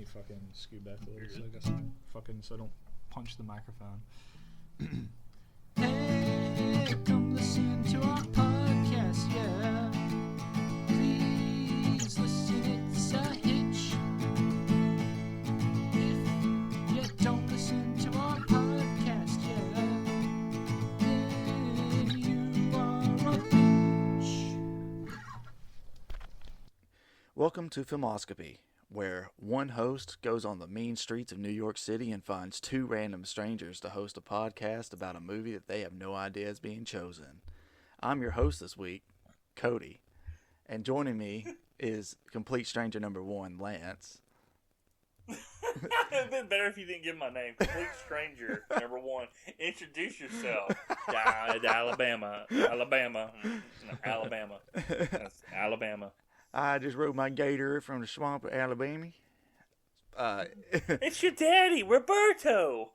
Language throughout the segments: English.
me fucking scoot back a little so I guess so I don't punch the microphone. Hey, come listen to our podcast, yeah. Please listen, it's a hitch. If you don't listen to our podcast, yeah, then you are a bitch. Welcome to Filmoscopy, where one host goes on the mean streets of New York City and finds two random strangers to host a podcast about a movie that they have no idea is being chosen. I'm your host this week, Cody, and joining me is complete stranger number one, Lance. It'd been better if you didn't give my name. Complete stranger number one. Introduce yourself. Alabama. That's Alabama. I just rode my gator from the swamp of Alabama. It's your daddy, Roberto.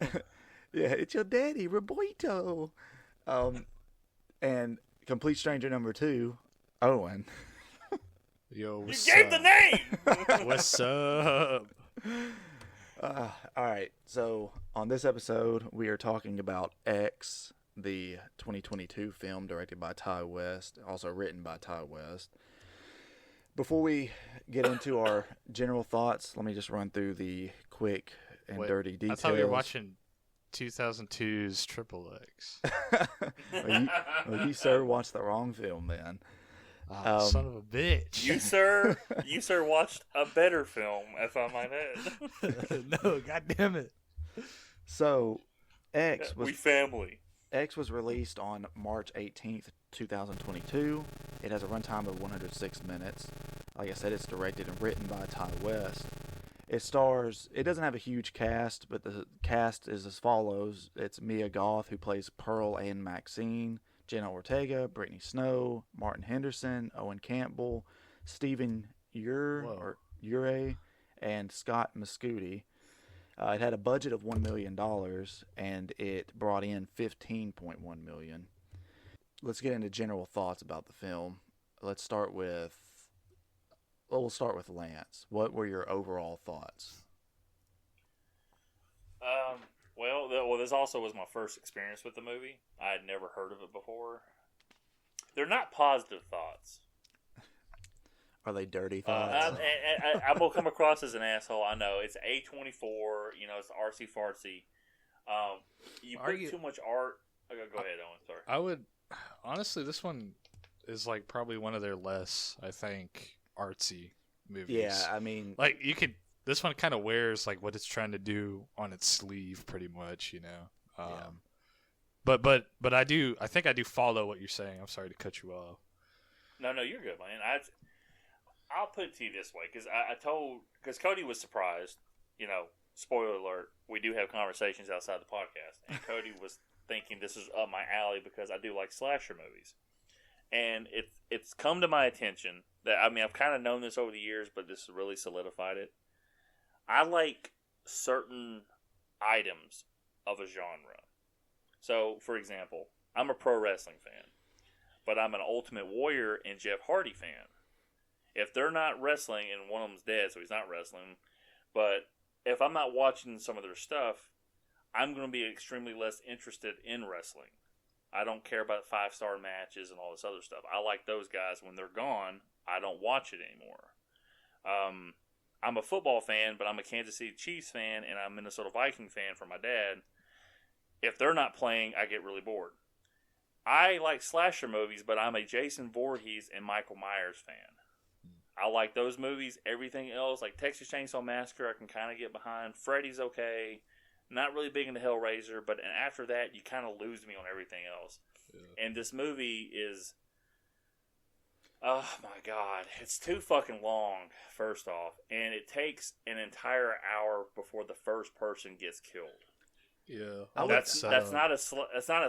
Yeah, it's your daddy, Roberto. And complete stranger number two, Owen. Yo, You what's gave up? the name. What's up? All right, so on this episode, we are talking about X, the 2022 film directed by Ty West, also written by Ty West. Before we get into our general thoughts, let me just run through the quick and dirty details. I thought we were watching 2002's Triple X. Well, you, sir, watched the wrong film then. Son of a bitch. You sir watched a better film, if I might add. No, goddamn it. So, We family. X was released on March 18th, 2022. It has a runtime of 106 minutes. Like I said, it's directed and written by Ty West. It doesn't have a huge cast, but the cast is as follows. It's Mia Goth, who plays Pearl and Maxine, Jenna Ortega, Brittany Snow, Martin Henderson, Owen Campbell, Stephen Ure, and Scott Mescudi. It had a budget of $1 million, and it brought in $15.1 million. Let's get into general thoughts about the film. We'll start with Lance. What were your overall thoughts? Well, this also was my first experience with the movie. I had never heard of it before. They're not positive thoughts. Are they dirty thoughts? I'm going to come across as an asshole. I know. It's A24. It's artsy fartsy. You put too much art. Okay, go ahead, Owen. Sorry. I would... Honestly, this one is like probably one of their less, I think, artsy movies. Yeah, I mean... Like, this one kind of wears like what it's trying to do on its sleeve pretty much, Yeah. But I think I do follow what you're saying. I'm sorry to cut you off. No, you're good, man. I'll put it to you this way, because Cody was surprised. Spoiler alert, we do have conversations outside the podcast, and Cody was thinking this is up my alley because I do like slasher movies, and it's come to my attention that I've kind of known this over the years, but this really solidified it. I like certain items of a genre. So, for example, I'm a pro wrestling fan, but I'm an Ultimate Warrior and Jeff Hardy fan. If they're not wrestling, and one of them's dead, so he's not wrestling, but if I'm not watching some of their stuff, I'm going to be extremely less interested in wrestling. I don't care about 5-star matches and all this other stuff. I like those guys. When they're gone, I don't watch it anymore. I'm a football fan, but I'm a Kansas City Chiefs fan, and I'm a Minnesota Viking fan for my dad. If they're not playing, I get really bored. I like slasher movies, but I'm a Jason Voorhees and Michael Myers fan. I like those movies. Everything else, like Texas Chainsaw Massacre, I can kind of get behind. Freddy's okay. Not really big into Hellraiser, but after that, you kind of lose me on everything else. Yeah. And this movie is, oh my god, it's too fucking long, first off. And it takes an entire hour before the first person gets killed. Yeah. That's not a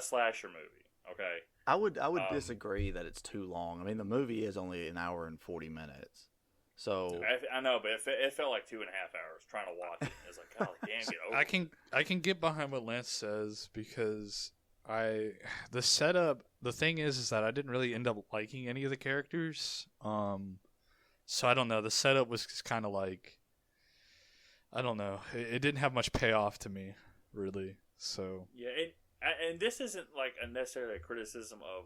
slasher movie, okay? I would disagree that it's too long. I mean, the movie is only an hour and 40 minutes. So I know, but it felt like 2.5 hours trying to watch it. It's like, golly damn, get over it. I can get behind what Lance says because the setup. The thing is that I didn't really end up liking any of the characters. So I don't know. The setup was kind of like I don't know. It didn't have much payoff to me, really. So Yeah, and this isn't like a necessarily a criticism of,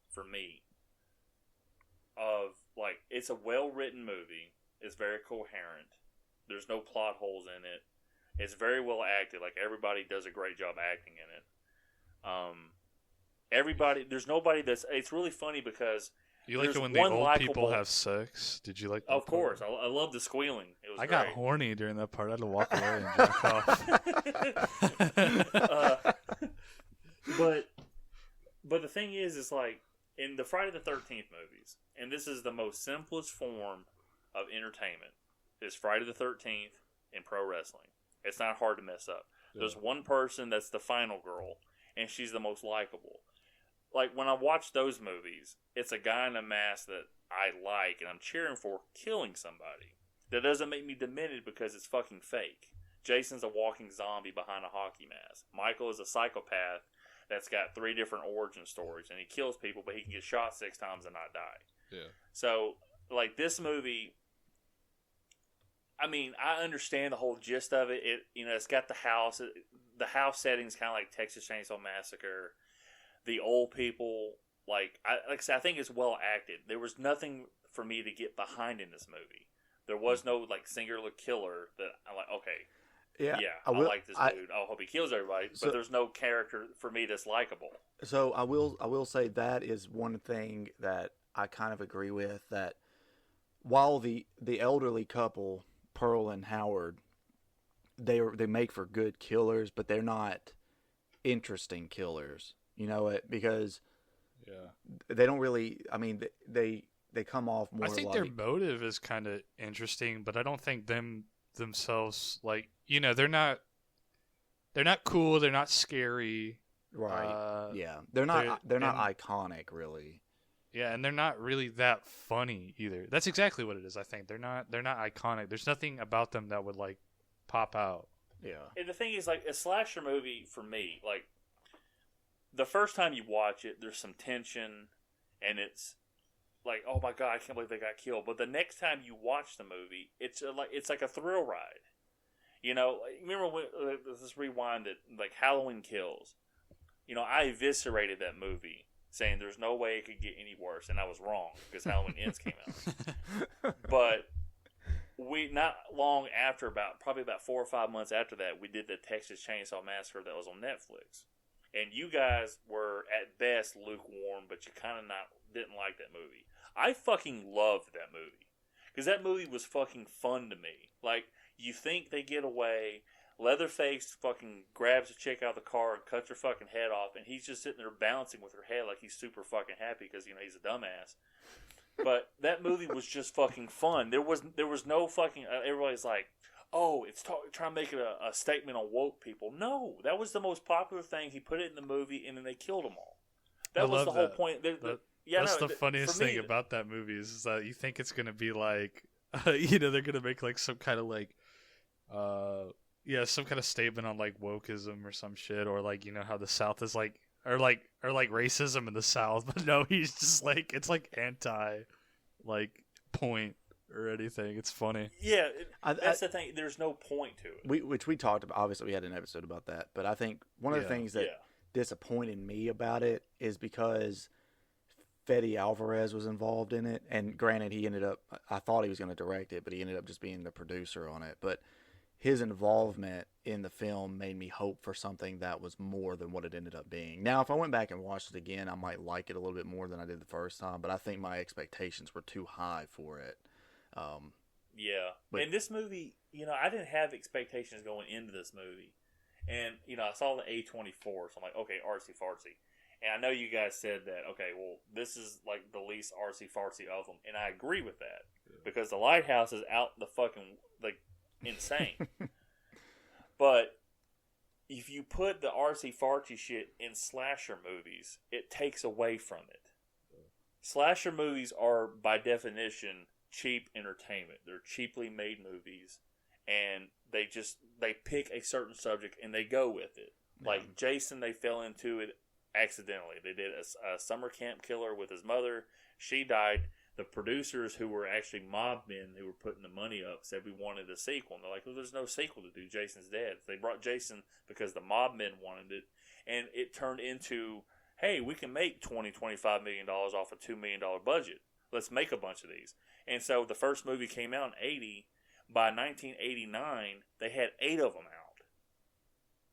for me, of like it's a well written movie. It's very coherent. There's no plot holes in it. It's very well acted. Like everybody does a great job acting in it. Everybody, there's nobody that's. It's really funny because you like there's it when the one old likable, people have sex? Did you like that Of part? course, I love the squealing. It was I great. got horny during that part. I had to walk away and jerk off. But the thing is like in the Friday the 13th movies, and this is the most simplest form of entertainment, is Friday the 13th in pro wrestling. It's not hard to mess up. Yeah. There's one person that's the final girl, and she's the most likable. Like, when I watch those movies, it's a guy in a mask that I like and I'm cheering for killing somebody. That doesn't make me demented because it's fucking fake. Jason's a walking zombie behind a hockey mask. Michael is a psychopath that's got 3 different origin stories, and he kills people, but he can get shot 6 times and not die. Yeah. So, like, this movie, I mean, I understand the whole gist of it. It's got the house. The house setting's kind of like Texas Chainsaw Massacre. The old people, like I said, I think it's well acted. There was nothing for me to get behind in this movie. There was no like singular killer that I'm like, okay, yeah, I like this dude. I hope he kills everybody. But there's no character for me that's likable. So I will say that is one thing that I kind of agree with. That while the elderly couple, Pearl and Howard, they make for good killers, but they're not interesting killers. You know it because they don't really. I mean, they come off more. I think like, their motive is kind of interesting, but I don't think themselves like they're not cool. They're not scary. Right. Yeah. They're not iconic, really. Yeah, and they're not really that funny either. That's exactly what it is. I think they're not iconic. There's nothing about them that would like pop out. Yeah. And the thing is, like, a slasher movie for me, like, the first time you watch it, there's some tension, and it's like, oh my god, I can't believe they got killed. But the next time you watch the movie, it's like a thrill ride. Remember when, let's rewind it, like Halloween Kills. I eviscerated that movie, saying there's no way it could get any worse, and I was wrong because Halloween Ends came out. But we not long after, probably about 4 or 5 months after that, we did the Texas Chainsaw Massacre that was on Netflix. And you guys were, at best, lukewarm, but you kind of didn't like that movie. I fucking loved that movie. Because that movie was fucking fun to me. Like, you think they get away, Leatherface fucking grabs a chick out of the car and cuts her fucking head off, and he's just sitting there bouncing with her head like he's super fucking happy because, he's a dumbass. But that movie was just fucking fun. There was no fucking... everybody's like, oh, it's trying to make it a statement on woke people. No, that was the most popular thing. He put it in the movie, and then they killed them all. That was the whole point. That's the funniest thing about that movie is that you think it's going to be like, they're going to make like some kind of like, some kind of statement on like wokeism or some shit, or like, how the South is like, or like racism in the South. But no, he's just like, it's like anti, like, point or anything. It's funny. Yeah, that's the thing. There's no point to it. Which we talked about. Obviously, we had an episode about that. But I think one of the things that disappointed me about it is because Fede Alvarez was involved in it. And granted, I thought he was going to direct it, but he ended up just being the producer on it. But his involvement in the film made me hope for something that was more than what it ended up being. Now, if I went back and watched it again, I might like it a little bit more than I did the first time. But I think my expectations were too high for it. And this movie, I didn't have expectations going into this movie. And, I saw the A24, so I'm like, okay, artsy-fartsy. And I know you guys said that, okay, well, this is like the least artsy-fartsy of them. And I agree with that. Yeah. Because The Lighthouse is out the fucking, like, insane. But if you put the artsy-fartsy shit in slasher movies, it takes away from it. Yeah. Slasher movies are, by definition, cheap entertainment. They're cheaply made movies, and they pick a certain subject and they go with it. Like Jason, they fell into it accidentally. They did a summer camp killer with his mother. She died. the producers who were actually mob men who were putting the money up said we wanted a sequel. And they're like, well, there's no sequel to do. Jason's dead. They brought Jason because the mob men wanted it. And it turned into, hey, we can make $20-25 million off a $2 million budget. Let's make a bunch of these. And so the first movie came out in 80. By 1989, they had 8 of them out.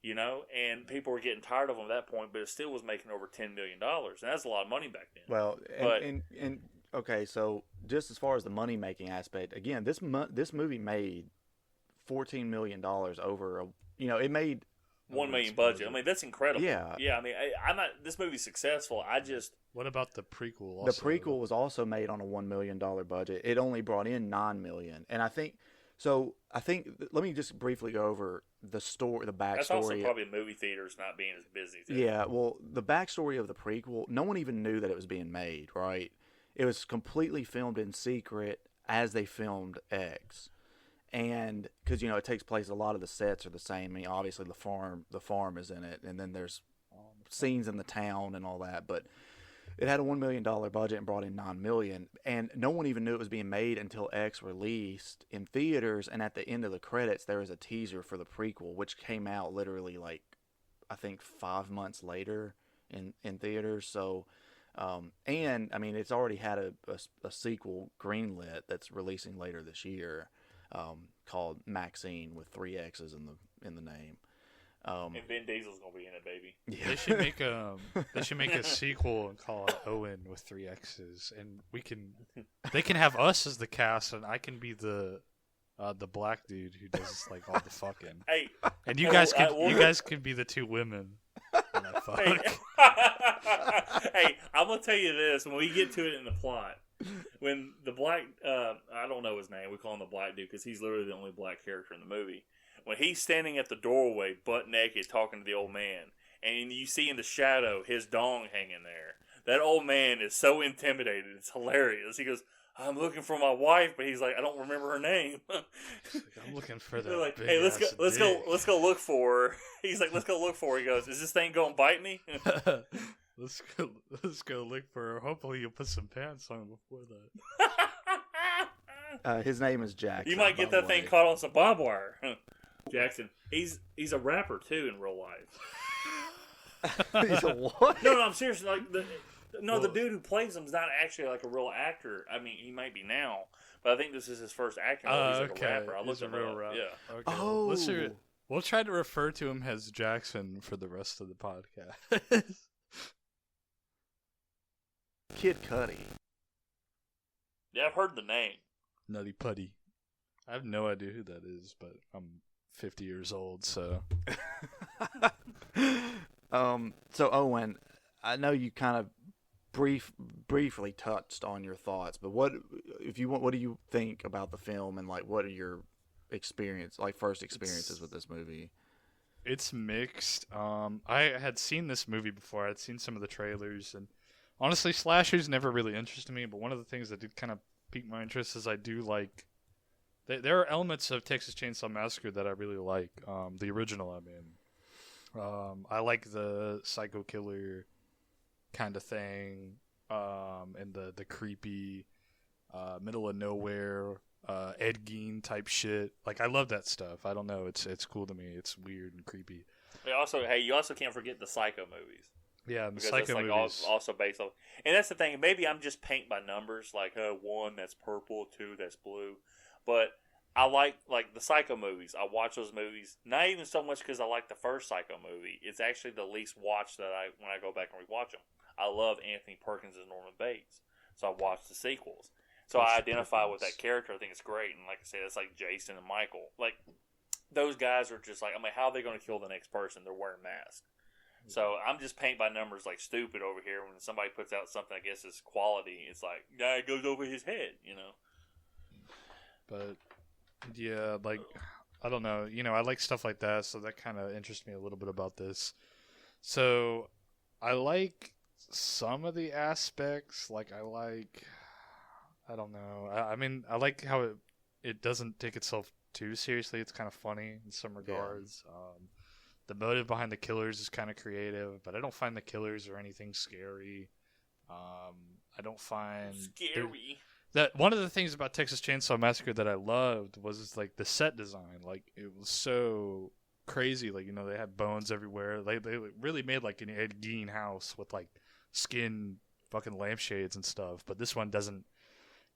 You know, and people were getting tired of them at that point, but it still was making over $10 million. And that's a lot of money back then. Well, and okay, so just as far as the money making aspect, again, this movie made $14 million over it made $1 million budget. I mean, that's incredible. Yeah. I mean, I'm not. This movie's successful. What about the prequel? The prequel was also made on a $1 million budget. It only brought in $9 million, and I think. Let me just briefly go over the story, the backstory. That's also probably movie theaters not being as busy. Too. Yeah, well, the backstory of the prequel, no one even knew that it was being made, right? It was completely filmed in secret as they filmed X. And because it takes place, a lot of the sets are the same. I mean, obviously the farm is in it, and then there's scenes in the town and all that. But it had a $1 million budget and brought in $9 million, and no one even knew it was being made until X released in theaters. And at the end of the credits, there was a teaser for the prequel, which came out literally I think 5 months later in theaters. So. And I mean, it's already had a sequel greenlit that's releasing later this year, called Maxine with 3 X's in the name. And Vin Diesel's gonna be in it, baby. Yeah. They should make a sequel and call it Owen with 3 X's, and they can have us as the cast, and I can be the black dude who does like all the fucking. Hey, and you guys can be the 2 women. When I fuck. Hey, I'm gonna tell you this: when we get to it in the plot, when the black, I don't know his name, we call him the black dude because he's literally the only black character in the movie. When he's standing at the doorway, butt naked, talking to the old man, and you see in the shadow his dong hanging there, that old man is so intimidated. It's hilarious. He goes, I'm looking for my wife, but he's like, I don't remember her name. I'm looking for that. They're like, hey, let's go look for her. He's like, let's go look for her. He goes, is this thing gonna bite me? Let's go look for her. Hopefully you'll put some pants on before that. His name is Jackson. You might get that thing caught on some barbed wire. Jackson. He's a rapper too in real life. He's a what? No, I'm serious. Like the dude who plays him is not actually like a real actor. I mean, he might be now, but I think this is his first acting role. He's like a rapper. I looked him up. Rapper. Yeah. Okay. Oh. We'll try to refer to him as Jackson for the rest of the podcast. Kid Cudi. Yeah, I've heard the name. Nutty Putty. I have no idea who that is, but I'm 50 years old, so. So Owen, I know you kind of briefly touched on your thoughts, but what do you think about the film, and like what are your first experiences with this movie? It's mixed. I had seen this movie before. I'd seen some of the trailers, and honestly, slashers never really interested me, but one of the things that did kind of pique my interest is I do like. There are elements of Texas Chainsaw Massacre that I really like. The original, I mean. I like the psycho killer kind of thing, and the creepy, middle of nowhere, Ed Gein type shit. Like, I love that stuff. I don't know. It's cool to me. It's weird and creepy. You also can't forget the Psycho movies. Yeah, the because Psycho that's movies. Also based on, and that's the thing. Maybe I'm just paint by numbers. Like 1 that's purple, 2 that's blue. But I like the Psycho movies. I watch those movies not even so much because I like the first Psycho movie. It's actually the least watched when I go back and rewatch them. I love Anthony Perkins as Norman Bates, so I watch the sequels. So I identify with that character. I think it's great, and like I said, it's like Jason and Michael. Like those guys are just like, I mean, how are they going to kill the next person? They're wearing masks. So I'm just paint by numbers like stupid over here. When somebody puts out something I guess is quality, it's like, it goes over his head, you know. But yeah, like I don't know, I like stuff like that, so that kind of interests me a little bit about this. So I like some of the aspects, like I don't know. I mean, I like how it doesn't take itself too seriously. It's kind of funny in some regards. Yeah. The motive behind the killers is kind of creative, but I don't find the killers or anything scary. I don't find scary. that one of the things about Texas Chainsaw Massacre that I loved was like the set design. Like it was so crazy. Like they had bones everywhere. They really made like an Ed Gein house with like skin fucking lampshades and stuff. But this one doesn't.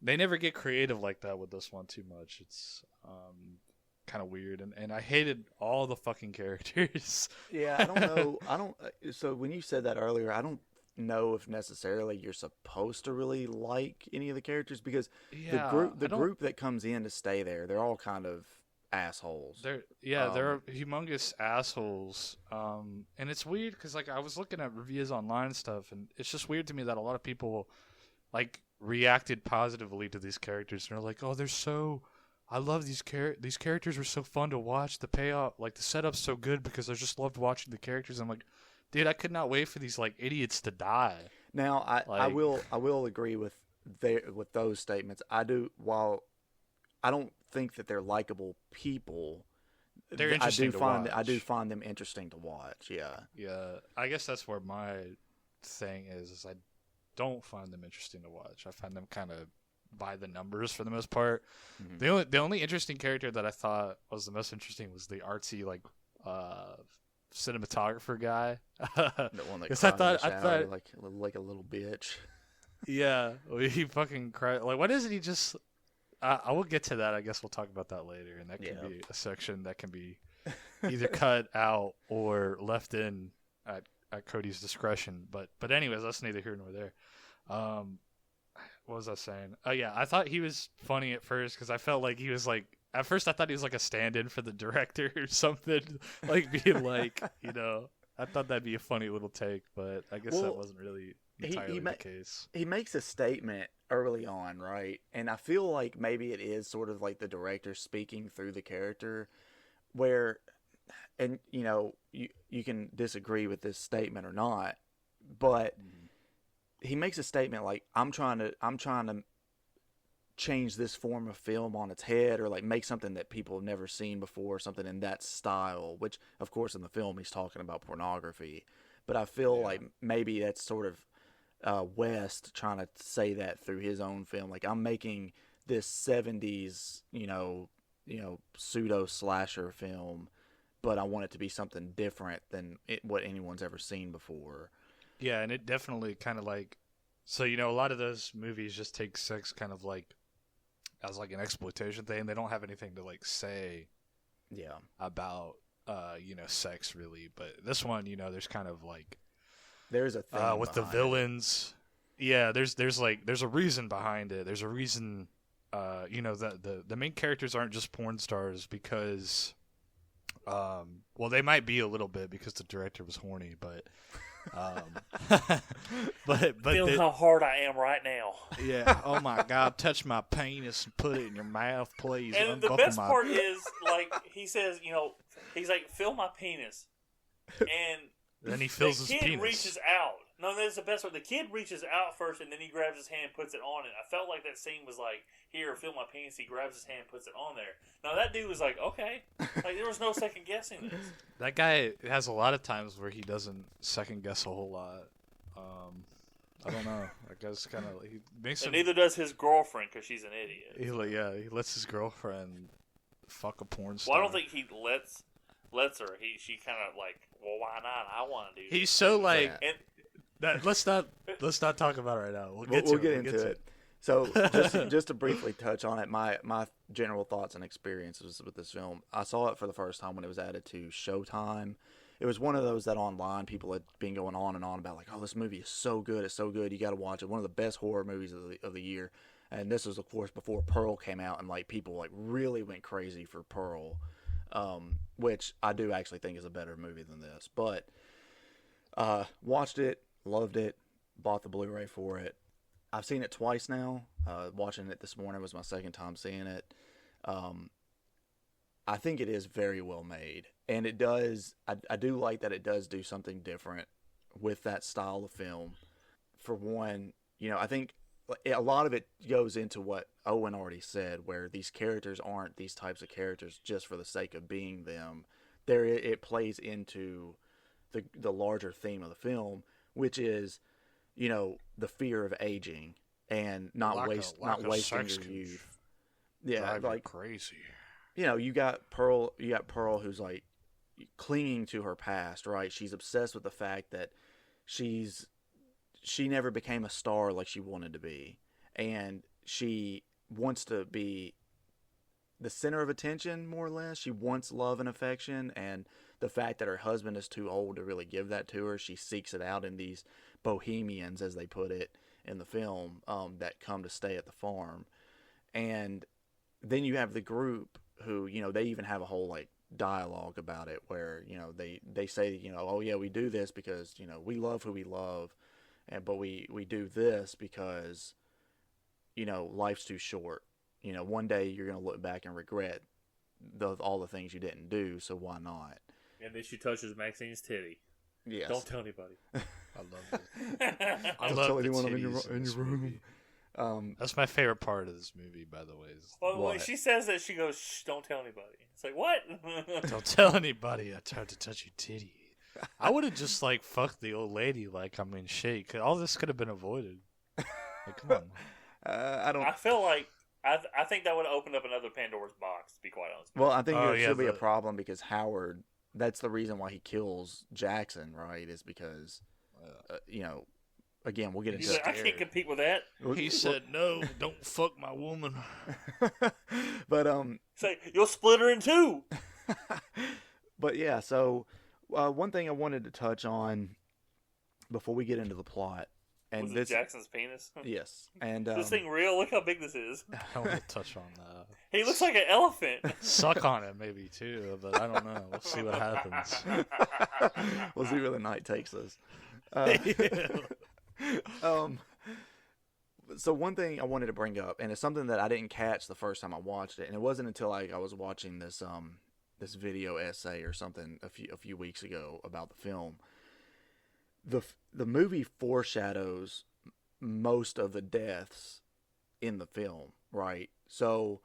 They never get creative like that with this one too much. It's kind of weird, and I hated all the fucking characters. Yeah, I don't know. So when you said that earlier, I don't know if necessarily you're supposed to really like any of the characters because the group that comes in to stay there, they're all kind of assholes. They're humongous assholes. And it's weird because like I was looking at reviews online and stuff, and it's just weird to me that a lot of people like reacted positively to these characters, and they're like, "Oh, they're so." I love these characters are so fun to watch. The payoff, like the setup's so good because I just loved watching the characters. I'm like, dude, I could not wait for these like idiots to die. Now, I will agree with those statements. I do. While I don't think that they're likable people, they're interesting to watch. I do find them interesting to watch. Yeah. Yeah. I guess that's where my thing is I don't find them interesting to watch. I find them kind of by the numbers for the most part. Mm-hmm. The only interesting character that I thought was the most interesting was the artsy like cinematographer guy. The one that cried I thought like a little bitch. Yeah, he fucking cried. Like, what is it? He just. I will get to that. I guess we'll talk about that later, and that can be a section that can be either cut out or left in at Cody's discretion. But anyways, that's neither here nor there. What was I saying? Oh yeah, I thought he was funny at first because I felt like he was like. At first, I thought he was like a stand-in for the director or something, like being like, I thought that'd be a funny little take, but I guess that wasn't really entirely the case. He makes a statement early on, right? And I feel like maybe it is sort of like the director speaking through the character, where, and you can disagree with this statement or not, but he makes a statement like, I'm trying to change this form of film on its head, or like make something that people have never seen before, something in that style, which of course in the film he's talking about pornography, but I feel like maybe that's sort of West trying to say that through his own film, like I'm making this 70s pseudo slasher film, but I want it to be something different than what anyone's ever seen before. Yeah, and it definitely kind of like, so a lot of those movies just take sex kind of like as like an exploitation thing. They don't have anything to like say about sex really, but this one, there's kind of like there's a thing with the villains. There's a reason behind it. There's a reason that the main characters aren't just porn stars because well, they might be a little bit because the director was horny, but but feel how hard I am right now. Yeah. Oh my God! Touch my penis and put it in your mouth, please. And the best part is, like he says, he's like, feel my penis, and then he feels his penis. The kid reaches out. No, that's the best part. The kid reaches out first, and then he grabs his hand, puts it on it. I felt like that scene was like, here, feel my penis. He grabs his hand, puts it on there. Now that dude was like, okay, like there was no second guessing this. That guy has a lot of times where he doesn't second guess a whole lot. I don't know. I guess kind of he makes. And neither does his girlfriend because she's an idiot. He lets his girlfriend fuck a porn star. Well, I don't think he lets her. She kind of like, well, why not? I want to do. He's so like. Let's not talk about it right now. We'll get into it. So just to briefly touch on it, my general thoughts and experiences with this film. I saw it for the first time when it was added to Showtime. It was one of those that online people had been going on and on about, like, oh, this movie is so good, it's so good, you got to watch it. One of the best horror movies of the year. And this was, of course, before Pearl came out, and like people like really went crazy for Pearl, which I do actually think is a better movie than this. But watched it. Loved it. Bought the Blu-ray for it. I've seen it twice now. Watching it this morning was my second time seeing it. I think it is very well made. And it does... I do like that it does do something different with that style of film. For one, I think a lot of it goes into what Owen already said, where these characters aren't these types of characters just for the sake of being them. It plays into the larger theme of the film, which is, the fear of aging and not Lack not of wasting sex your can youth. Yeah, drive you like crazy. you got Pearl. You got Pearl, who's like clinging to her past. Right, she's obsessed with the fact that she never became a star like she wanted to be, and she wants to be the center of attention, more or less. She wants love and affection, and the fact that her husband is too old to really give that to her, she seeks it out in these bohemians, as they put it in the film, that come to stay at the farm. And then you have the group who, they even have a whole like dialogue about it where, they say, oh yeah, we do this because, we love who we love, but we do this because, life's too short. One day you're going to look back and regret all the things you didn't do, so why not? And then she touches Maxine's titty. Yes. Don't tell anybody. I love it. I Don't love tell the anyone in titties your this room. movie. That's my favorite part of this movie, by the way. Well, when What? she says that, she goes, "Shh, don't tell anybody." It's like, what? Don't tell anybody I tried to touch your titty. I would have just like fucked the old lady. Like, I mean, shit. All this could have been avoided. Like, come on. I don't. I feel like I think that would have opened up another Pandora's box. To be quite honest. Well, I think Oh, there yeah, should be a problem because Howard. That's the reason why he kills Jackson, right? Is because, again, we'll get He's into. like, I can't compete with that. He said, "No, don't fuck my woman." But Say, you'll split her in two. but yeah. So one thing I wanted to touch on before we get into the plot, and Was it this Jackson's penis? yes, and This thing real? Look how big this is. I want to touch on that. He looks like an elephant. Suck on it, maybe too, but I don't know. We'll see what happens. we'll see where the night takes us. So one thing I wanted to bring up, and it's something that I didn't catch the first time I watched it, and it wasn't until I was watching this this video essay or something a few weeks ago about the film. The movie foreshadows most of the deaths in the film, right? So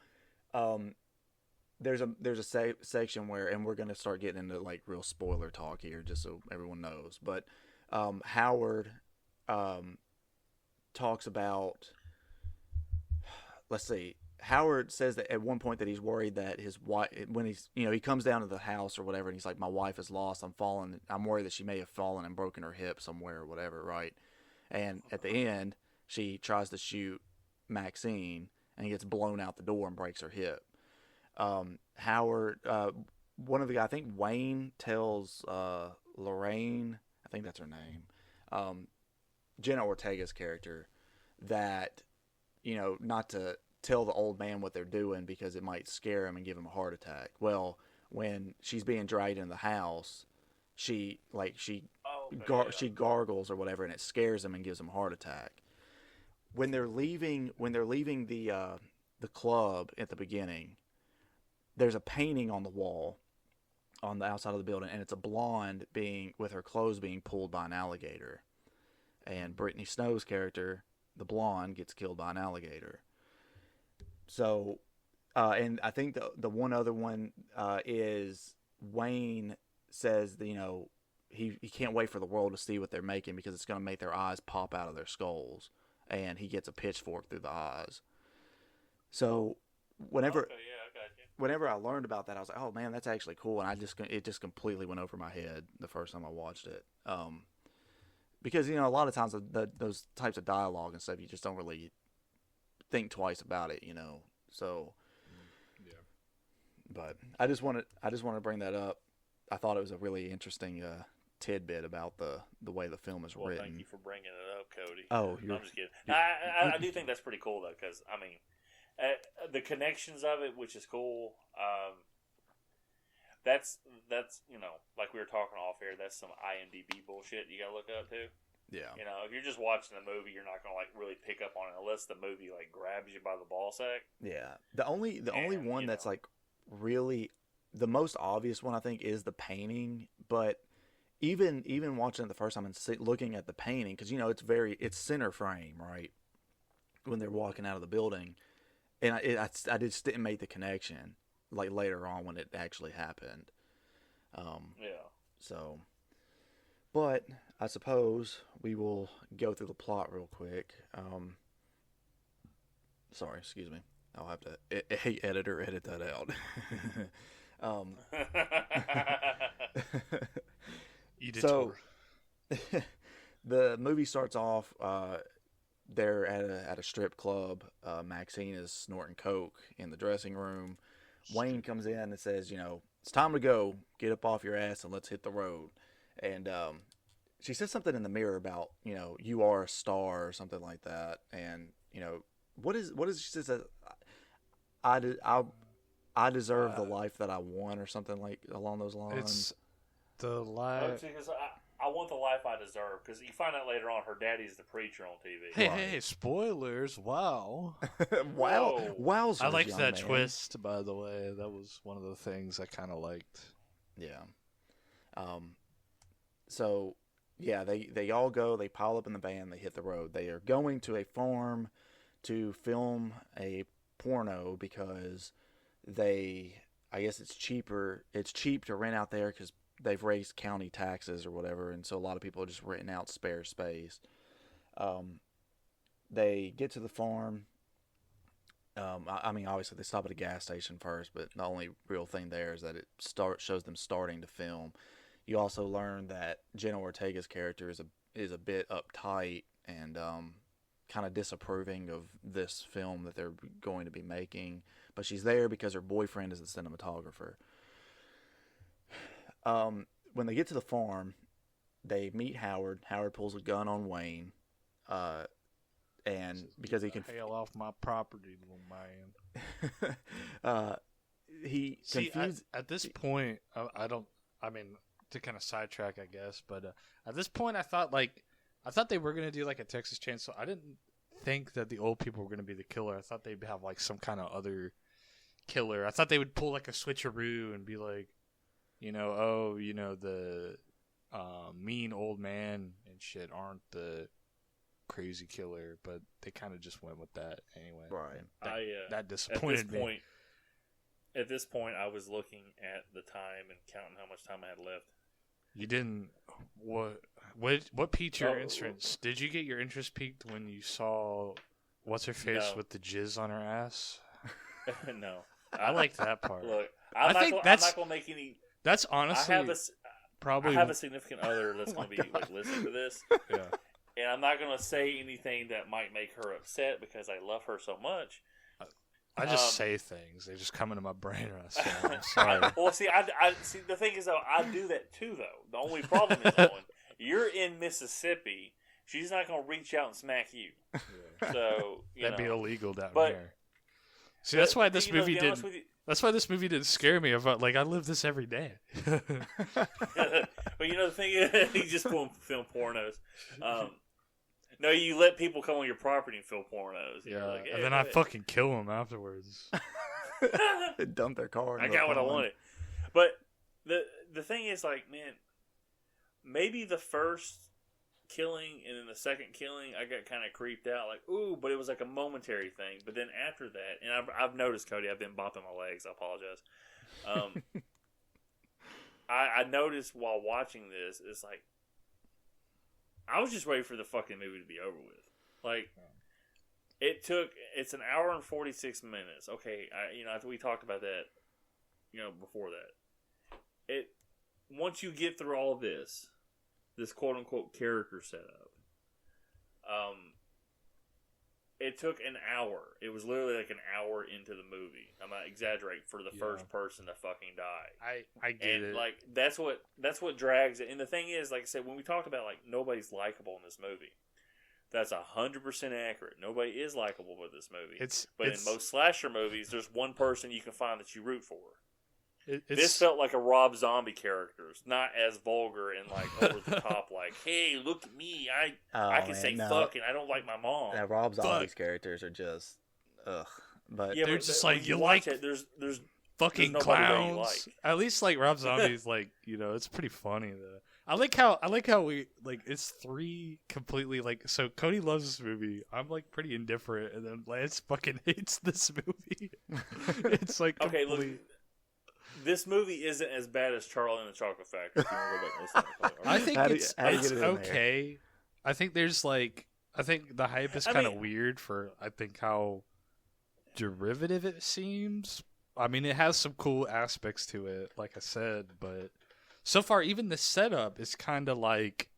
there's a section where, and we're going to start getting into like real spoiler talk here just so everyone knows, but Howard talks about, let's see, Howard says that at one point that he's worried that his wife, when he's, he comes down to the house or whatever, and he's like, my wife is lost, I'm worried that she may have fallen and broken her hip somewhere or whatever, right? And at the end, she tries to shoot Maxine, and he gets blown out the door and breaks her hip. Howard, one of the guys, I think Wayne, tells Lorraine, I think that's her name, Jenna Ortega's character, that, not to tell the old man what they're doing because it might scare him and give him a heart attack. Well, when she's being dragged in the house, she gargles or whatever, and it scares him and gives him a heart attack. When they're leaving the club at the beginning, there's a painting on the wall on the outside of the building, and it's a blonde with her clothes being pulled by an alligator. And Brittany Snow's character, the blonde, gets killed by an alligator. So, and I think the one other one is Wayne says that, he can't wait for the world to see what they're making because it's going to make their eyes pop out of their skulls, and he gets a pitchfork through the eyes. So, whenever I learned about that, I was like, oh man, that's actually cool, and it just completely went over my head the first time I watched it. Because a lot of times those types of dialogue and stuff, you just don't really think twice about it, So, yeah. But I just wanted to bring that up. I thought it was a really interesting tidbit about the way the film is written. Thank you for bringing it up, Cody. Oh, I'm just kidding. I do think that's pretty cool though, because I mean, the connections of it, which is cool. That's like we were talking off air. That's some IMDb bullshit you gotta look up too. Yeah. If you're just watching the movie, you're not gonna like really pick up on it unless the movie like grabs you by the ball sack. Yeah. The only one that's like really the most obvious one I think is the painting, but even watching it the first time and looking at the painting, because it's center frame, right, when they're walking out of the building, and I just didn't make the connection like later on when it actually happened. Yeah. So, but I suppose we will go through the plot real quick. Sorry, excuse me. I'll have to. Hey, editor, edit that out. So, the movie starts off. They're at a strip club. Maxine is snorting coke in the dressing room. Wayne comes in and says, it's time to go. Get up off your ass and let's hit the road. And she says something in the mirror about, you are a star or something like that. And, what is she says? I deserve the life that I want, or something like along those lines. It's the life. Because I want the life I deserve. Because you find out later on, her daddy's the preacher on TV. Hey, spoilers! Wow, wow, wowzers, I liked that man. twist, by the way. That was one of the things I kind of liked. Yeah. So, yeah, they all go. They pile up in the van. They hit the road. They are going to a farm to film a porno because I guess it's cheaper. It's cheap to rent out there because they've raised county taxes or whatever, and so a lot of people are just renting out spare space. They get to the farm. I mean, obviously they stop at a gas station first, but the only real thing there is that it shows them starting to film. You also learn that Jenna Ortega's character is a bit uptight and kind of disapproving of this film that they're going to be making, but she's there because her boyfriend is the cinematographer. When they get to the farm, they meet Howard. Howard pulls a gun on Wayne, and because he can hail off my property, little man. He confused. At this point, I mean, to kind of sidetrack, I guess, but at this point, I thought they were gonna do like a Texas Chainsaw. I didn't think that the old people were gonna be the killer. I thought they'd have like some kind of other killer. I thought they would pull like a switcheroo and be like, the mean old man and shit aren't the crazy killer, but they kind of just went with that anyway. Right. That disappointed me. At this point, I was looking at the time and counting how much time I had left. You didn't. What piqued your interest? Did you get your interest piqued when you saw what's her face with the jizz on her ass? No, I like that part. Look, I'm not gonna make any. That's honestly I have a significant other that's going to be listening to this. Yeah. And I'm not going to say anything that might make her upset because I love her so much. I just say things; they just come into my brain. I'm sorry. Well, see, I see. The thing is, though, I do that too. Though the only problem is, Owen, you're in Mississippi. She's not going to reach out and smack you. Yeah. So that'd be illegal down here. See, that's why this movie didn't. That's why this movie didn't scare me. I live this every day. But the thing is, you just film pornos. No, you let people come on your property and film pornos. Yeah, and then I fucking kill them afterwards. Dump their car. I got what I wanted. But the thing is, man, maybe the first killing and then the second killing, I got kind of creeped out. Ooh, but it was like a momentary thing. But then after that, and I've noticed, Cody, I've been bopping my legs. I apologize. I noticed while watching this, it's like, I was just ready for the fucking movie to be over with. It's an hour and 46 minutes. Okay, after we talked about that, before that. Once you get through all this quote unquote character setup, it took an hour. It was literally like an hour into the movie. I'm not exaggerating, for the first person to fucking die. I get it. That's what drags it. And the thing is, like I said, when we talked about nobody's likable in this movie, that's 100% accurate. Nobody is likable with this movie. But in most slasher movies, there's one person you can find that you root for. This felt like a Rob Zombie character, not as vulgar and over the top. Hey, look at me! I can say fuck, and I don't like my mom. Now, Rob Zombie's characters are just ugh. But yeah, they're just you like it. There's fucking clowns. At least Rob Zombie's it's pretty funny though. I like how we it's three completely so Cody loves this movie. I'm pretty indifferent, and then Lance fucking hates this movie. It's okay, complete... look. This movie isn't as bad as Charlie and the Chocolate Factory. If you want to go back and listen to that. I think it's okay. I think there's I think the hype is kind of weird for how derivative, it seems. I mean, it has some cool aspects to it, like I said, but so far, even the setup is kind of like.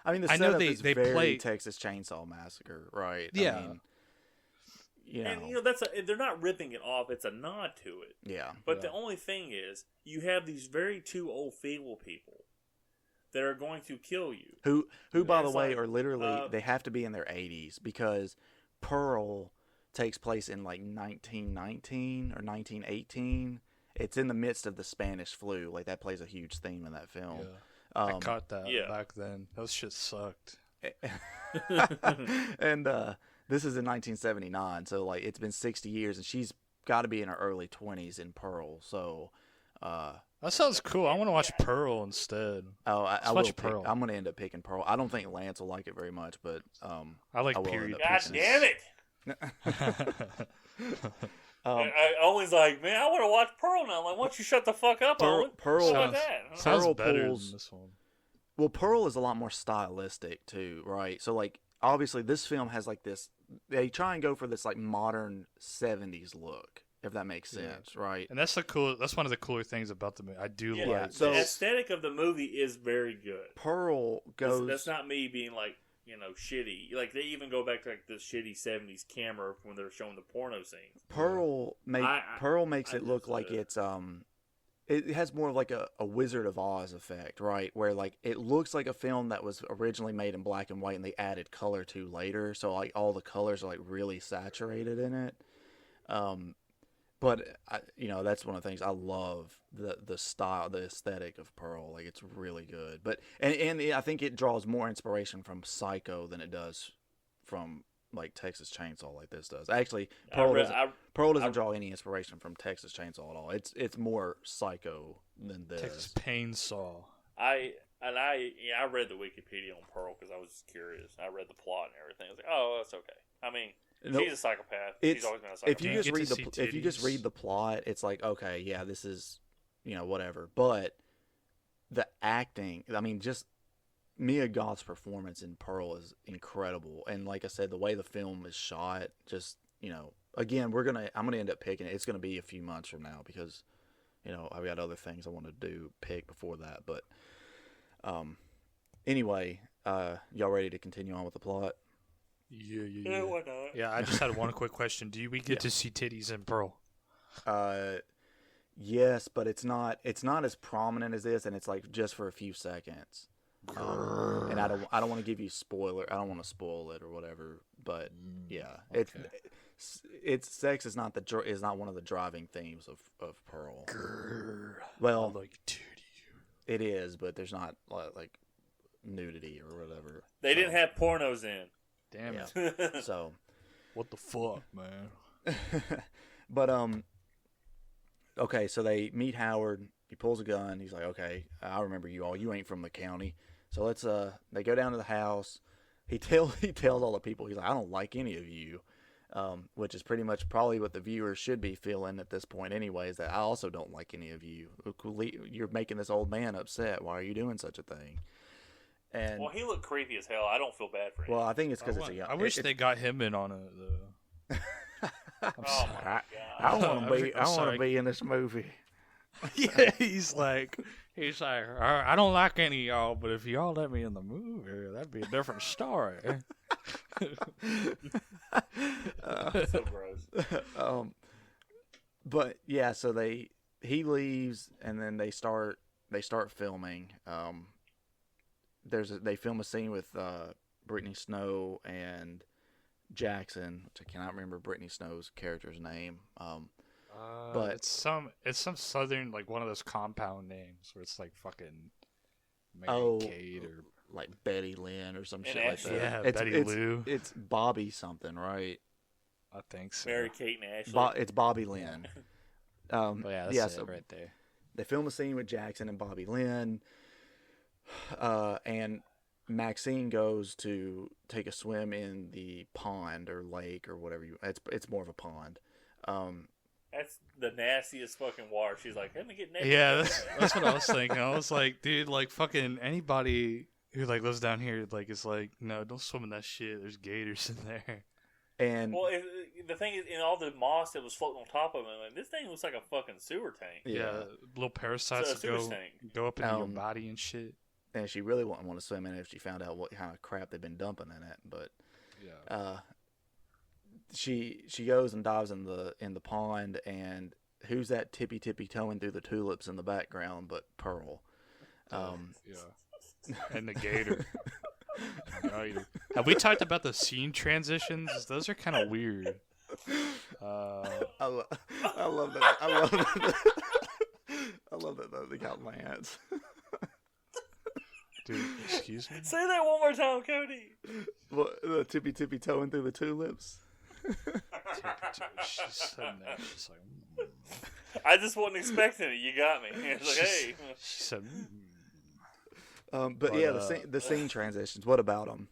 I mean, the I know setup they is they very play Texas Chainsaw Massacre, right? Yeah. I mean, you know, And they're not ripping it off. It's a nod to it. yeah. But Yeah. the only thing is, you have these very two old feeble people that are going to kill you. Who by the It's way, like, are literally they have to be in their 80s because Pearl takes place in like 1919 or 1918. It's in the midst of the Spanish flu. Like that plays a huge theme in that film. I caught that yeah. back then. Those shit sucked. And this is in 1979, so like it's been 60 years, and she's got to be in her early 20s in Pearl. So, That sounds cool. I want to watch Pearl instead. I Let's will watch pick, Pearl. I'm gonna end up picking Pearl. I don't think Lance will like it very much, but I like I will period end up God picking damn it! Owen's like, man, I want to watch Pearl now. I'm like, why don't you shut the fuck up, Owen? Pearl- How about that? Sounds Pearl better pulls- than this one. Well, Pearl is a lot more stylistic too, right? So like obviously this film has like this. They try and go for this like modern 70s look, if that makes sense, right? And that's that's one of the cooler things about the movie. I do Yeah, like. so- the aesthetic of the movie is very good. Pearl goes. That's not me being like, shitty. Like, they even go back to like the shitty 70s camera when they're showing the porno scenes. Pearl makes I it look just, like it's it has more of like a Wizard of Oz effect, right? Where like it looks like a film that was originally made in black and white and they added color to later, so like all the colors are like really saturated in it. But that's one of the things I love, the style, the aesthetic of Pearl. Like it's really good. But and I think it draws more inspiration from Psycho than it does from like Texas Chainsaw, like this does. Actually, Pearl doesn't draw any inspiration from Texas Chainsaw at all. It's more Psycho than this. Texas Painsaw. I read the Wikipedia on Pearl because I was just curious. I read the plot and everything. I was like, oh, that's okay. I mean, she's a psychopath. She's always been a psychopath. If you just read the plot, it's like, okay, yeah, this is, whatever. But the acting, I mean, just Mia Goth's performance in Pearl is incredible. And like I said, the way the film is shot, just, again, I'm gonna end up picking it. It's gonna be a few months from now because, I've got other things I want to pick before that. But anyway, y'all ready to continue on with the plot? Yeah, why not? Yeah, I just had one quick question. Do we get to see titties in Pearl? Yes, but it's not as prominent as this, and it's like just for a few seconds. And I don't want to give you spoiler. I don't want to spoil it or whatever. But yeah, it's sex is not one of the driving themes of Pearl. Well, I like titty. it is, but there's not like nudity or whatever. They didn't have pornos in. Damn Yeah. it. So, What the fuck, man? but okay. So they meet Howard. He pulls a gun. He's like, okay, I remember you all. You ain't from the county. So let's they go down to the house. He tells all the people, he's like, I don't like any of you, which is pretty much probably what the viewers should be feeling at this point anyways, that I also don't like any of you. You're making this old man upset. Why are you doing such a thing? And Well, he looked creepy as hell. I don't feel bad for him. well, I think it's because it's a young. I wish they got him in on it though. oh my god. I want to be. I'm I want sorry. to be in this movie. Yeah, he's like, I don't like any of y'all, but if y'all let me in the movie, that'd be a different story. So gross. But yeah, so he leaves, and then they start filming. They film a scene with Brittany Snow and Jackson, which I cannot remember Brittany Snow's character's name. But it's some southern, like one of those compound names where it's like fucking Mary Kate or like Betty Lynn or some And shit like Ashley. that. Yeah, Betty Lou. It's Bobby something, right? I think so. Mary Kate and Ashley. It's Bobby Lynn. But yeah, that's so it right there. they film a scene with Jackson and Bobby Lynn, and Maxine goes to take a swim in the pond or lake or whatever it's more of a pond. That's the nastiest fucking water. She's like, let me get naked. Yeah, that's what I was thinking. I was like, dude, like fucking anybody who like lives down here, like is like, no, don't swim in that shit. There's gators in there. And Well, the thing is, in all the moss that was floating on top of him, like, this thing looks like a fucking sewer tank. Yeah, little parasites So, a that sewer tank. go up into your Um, body and shit. and she really wouldn't want to swim in it if she found out what kind of crap they'd been dumping in it. But Yeah. she goes and dives in the pond, and who's that tippy toeing through the tulips in the background but Pearl? Yeah. And the gator. Have we talked about the scene transitions? Those are kind of weird. I love that. I love that. I love that though. They got Lance. Dude, excuse me? Say that one more time, Cody. What, the tippy toeing through the tulips? She said that. She's like, I just wasn't expecting it. You got me. It's like, hey. She said, But yeah, the scene transitions. What about them?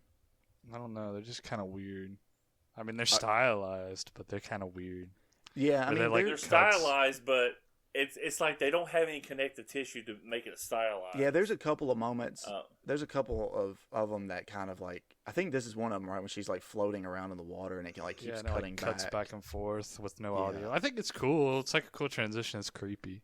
I don't know. They're just kind of weird. I mean, they're stylized, but they're kind of weird. Yeah, I But mean, like They're cuts. stylized, but it's like they don't have any connective tissue to make it stylized. yeah. There's a couple of moments. Oh. There's a couple of them that kind of like. I think this is one of them, right? When she's like floating around in the water and it like keeps and it, cutting cuts back. back and forth with no Yeah. audio. I think it's cool. It's like a cool transition. It's creepy.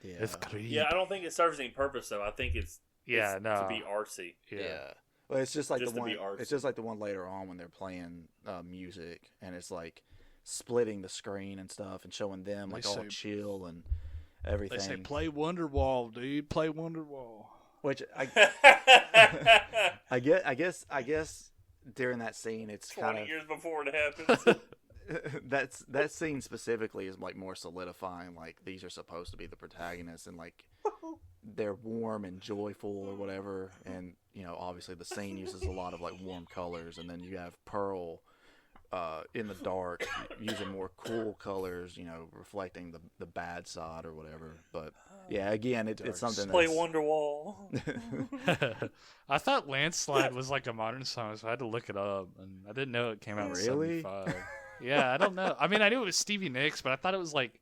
Yeah. It's creepy. Yeah, I don't think it serves any purpose though. I think it's to be artsy. Yeah. Well, it's just like Just the to be one. artsy. It's just like the one later on when they're playing music and it's like splitting the screen and stuff and showing them They like all say- chill and everything. They say, play Wonderwall, dude. Play Wonderwall. Which I guess during that scene it's 20 kind of years before it happens. that scene specifically is like more solidifying like these are supposed to be the protagonists and like they're warm and joyful or whatever, and you know obviously the scene uses a lot of like warm colors, and then you have Pearl in the dark using more cool colors, you know, reflecting the bad side or whatever. But yeah, again it's something Play that's Wonderwall. I thought Landslide was like a modern song, so I had to look it up, and I didn't know it came out in Really? 75. Yeah, I don't know. I mean, I knew it was Stevie Nicks, but I thought it was like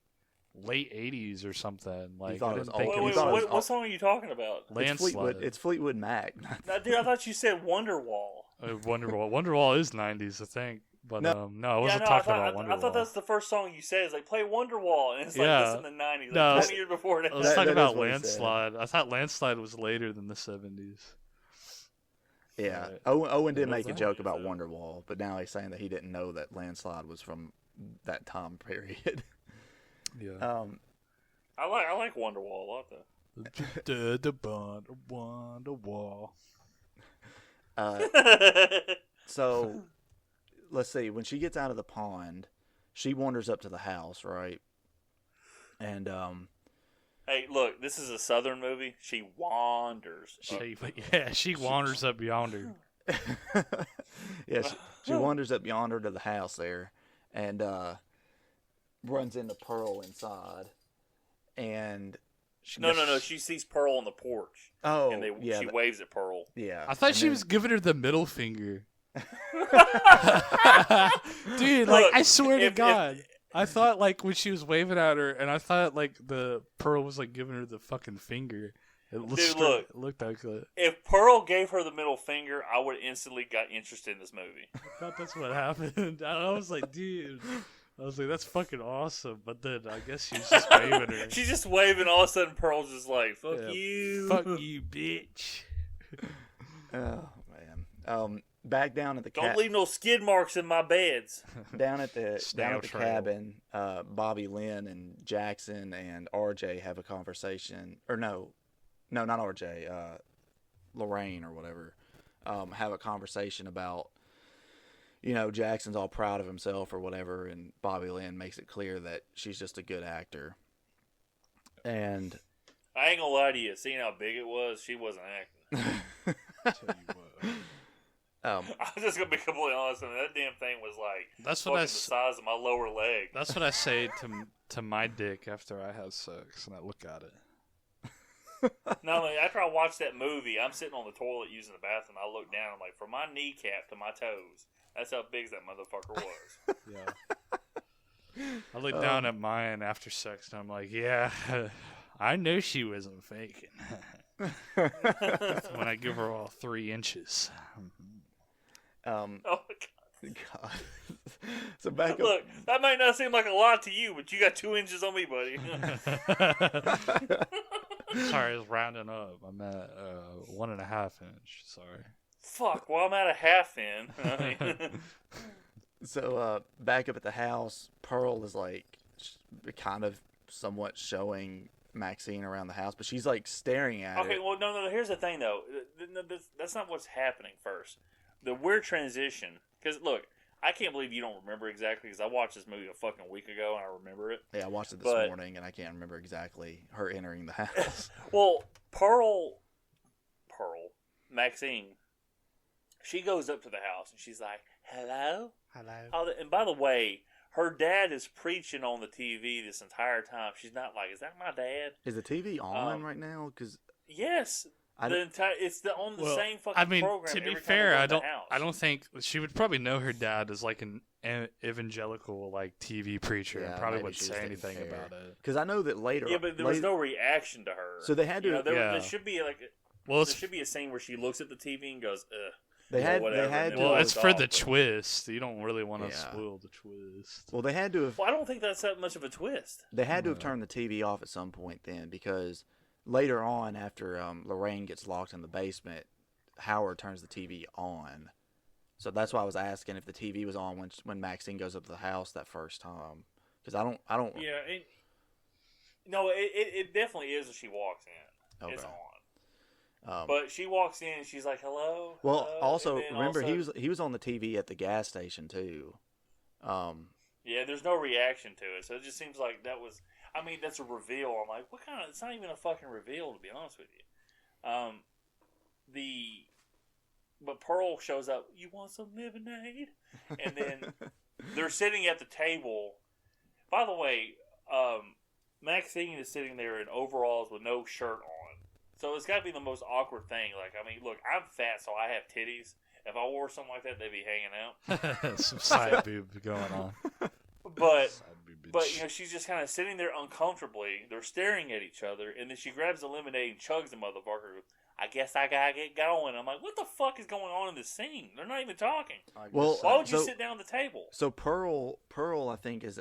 late 80s or something. Like, thought I it was didn't think old. it You was thought it was what song are you talking about? Landslide. It's Fleetwood Mac. No, dude, I thought you said Wonderwall. Wonderwall. Wonderwall is 90s, I think. But No. no, I wasn't talking about Wonderwall. I thought that's the first song you said. It's like, play Wonderwall. And it's like, Yeah. this in the 90s. Like No, 20 years before it I was That- talking that is about what he said. Landslide. I thought Landslide was later than the 70s. Yeah, Right. Owen did What make a was joke that? about Wonderwall, but now he's saying that he didn't know that Landslide was from that time period. Yeah. I like Wonderwall a lot, though. The Wonderwall. So let's see. When she gets out of the pond, she wanders up to the house, right? And Hey, look, this is a Southern movie. She wanders. She wanders up yonder. yeah, she wanders up yonder to the house there, and runs into Pearl inside, and No. She sees Pearl on the porch. Oh, And yeah, she waves at Pearl. yeah. I thought And she then- was giving her the middle finger. Dude, like, Look, I swear to if- God. I thought, like, when she was waving at her, and I thought, like, the Pearl was, like, giving her the fucking finger. It looked like that. If Pearl gave her the middle finger, I would instantly got interested in this movie. I thought that's what happened. I was like, dude. I was like, that's fucking awesome. But then I guess she was just waving her. She's just waving. All of a sudden, Pearl's just like, "Fuck Yeah. you, Fuck you, bitch. Oh man. Back down at the Don't leave no skid marks in my beds." down at the Snail trail. cabin, Bobby Lynn and Jackson and RJ have a conversation. Or no, not RJ. Lorraine or whatever. Have a conversation about, you know, Jackson's all proud of himself or whatever, and Bobby Lynn makes it clear that she's just a good actor. And I ain't gonna lie to you. Seeing how big it was, she wasn't acting. Tell you what. I'm just gonna be completely honest. I mean, that damn thing was like That's fucking what the size of my lower leg. That's what I say to my dick after I have sex, and I look at it. No, like, after I watched that movie, I'm sitting on the toilet using the bathroom. I look down. I'm like, from my kneecap to my toes. That's how big that motherfucker was. Yeah. I look down at mine after sex, and I'm like, yeah, I know she wasn't faking. When I give her all 3 inches. um, Oh my god. God. So back up. Look, that might not seem like a lot to you, but you got 2 inches on me, buddy. Sorry, I was rounding up. I'm at 1.5 inch. Sorry. Fuck, well, I'm at a half in. I mean, So back up at the house, Pearl is like kind of somewhat showing Maxine around the house, but she's like staring at okay, it. well, no. Here's the thing, though. That's not what's happening first. The weird transition, because look, I can't believe you don't remember exactly, because I watched this movie a fucking week ago and I remember it. Yeah, I watched it this morning and I can't remember exactly her entering the house. Well, Maxine, she goes up to the house and she's like, "Hello." And by the way, her dad is preaching on the TV this entire time. She's not like, "Is that my dad?" Is the TV on right now? Because yes, on the same fucking I mean, program. to be every time fair, they I go in don't. the house. I don't think she would probably know her dad as like an evangelical like TV preacher, Yeah, and probably maybe wouldn't she just say didn't anything care. about it. I know that later. Yeah, but there was no reaction to her. So they had to. You know, Yeah. there should be like. Well, There should be a scene where she looks at the TV and goes, "Ugh." They had. whatever, They had and to. then well, it it's was for off, the but- twist. You don't really want to Yeah. spoil the twist. Well, they had to have. Well, I don't think that's that much of a twist. They had to have turned the TV off at some point then, because later on, after Lorraine gets locked in the basement, Howard turns the TV on. So that's why I was asking if the TV was on when Maxine goes up to the house that first time, because I don't. Yeah, no, it definitely is as she walks in. Okay. It's on. But she walks in and she's like, "Hello." Well, hello," also and then remember also- he was on the TV at the gas station too. Yeah, there's no reaction to it, so it just seems like that was. I mean, that's a reveal. I'm like, what kind of? It's not even a fucking reveal, to be honest with you. But Pearl shows up. You want some lemonade? And then they're sitting at the table. By the way, Maxine is sitting there in overalls with no shirt on. So it's got to be the most awkward thing. Like, I mean, look, I'm fat, so I have titties. If I wore something like that, they'd be hanging out. Some side boob going on. But Side boob But, you know, she's just kind of sitting there uncomfortably. They're staring at each other, and then she grabs the lemonade and chugs the motherfucker. I guess I gotta get going. I'm like, what the fuck is going on in this scene? They're not even talking. Well, Why would you so- sit down at the table? So Pearl, I think is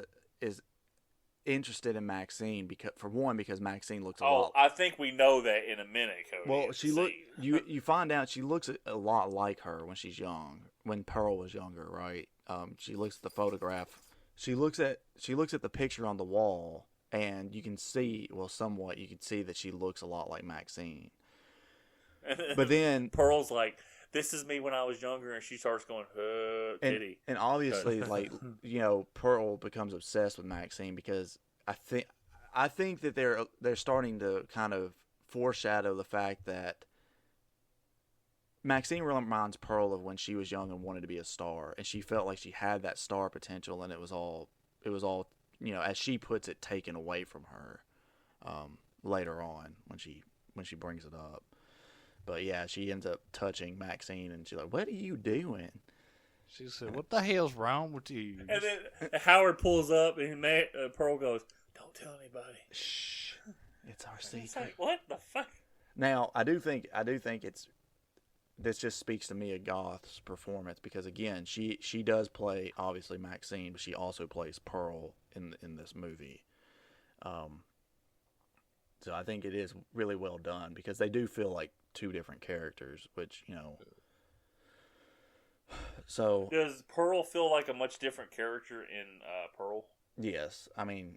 interested in Maxine because Maxine looks a lot. I think we know that in a minute, Cody. Well, she look See. you find out she looks a lot like her when she's young. When Pearl was younger, right? She looks at the photograph. She looks at the picture on the wall, and you can see, well, somewhat you can see that she looks a lot like Maxine. But then Pearl's like, "This is me when I was younger," and she starts going, "Kitty." and obviously, like, you know, Pearl becomes obsessed with Maxine because I think that they're starting to kind of foreshadow the fact that Maxine reminds Pearl of when she was young and wanted to be a star, and she felt like she had that star potential, and it was all you know, as she puts it, taken away from her later on when she brings it up. But yeah, she ends up touching Maxine, and she's like, "What are you doing?" She said, "What the hell's wrong with you?" And then Howard pulls up, and Pearl goes, "Don't tell anybody." Shh, it's our It's secret. like, what the fuck? Now, I do think this just speaks to Mia Goth's performance because again, she does play obviously Maxine, but she also plays Pearl in this movie. So I think it is really well done because they do feel like two different characters, which, you know. So Does Pearl feel like a much different character in Pearl? yes, I mean,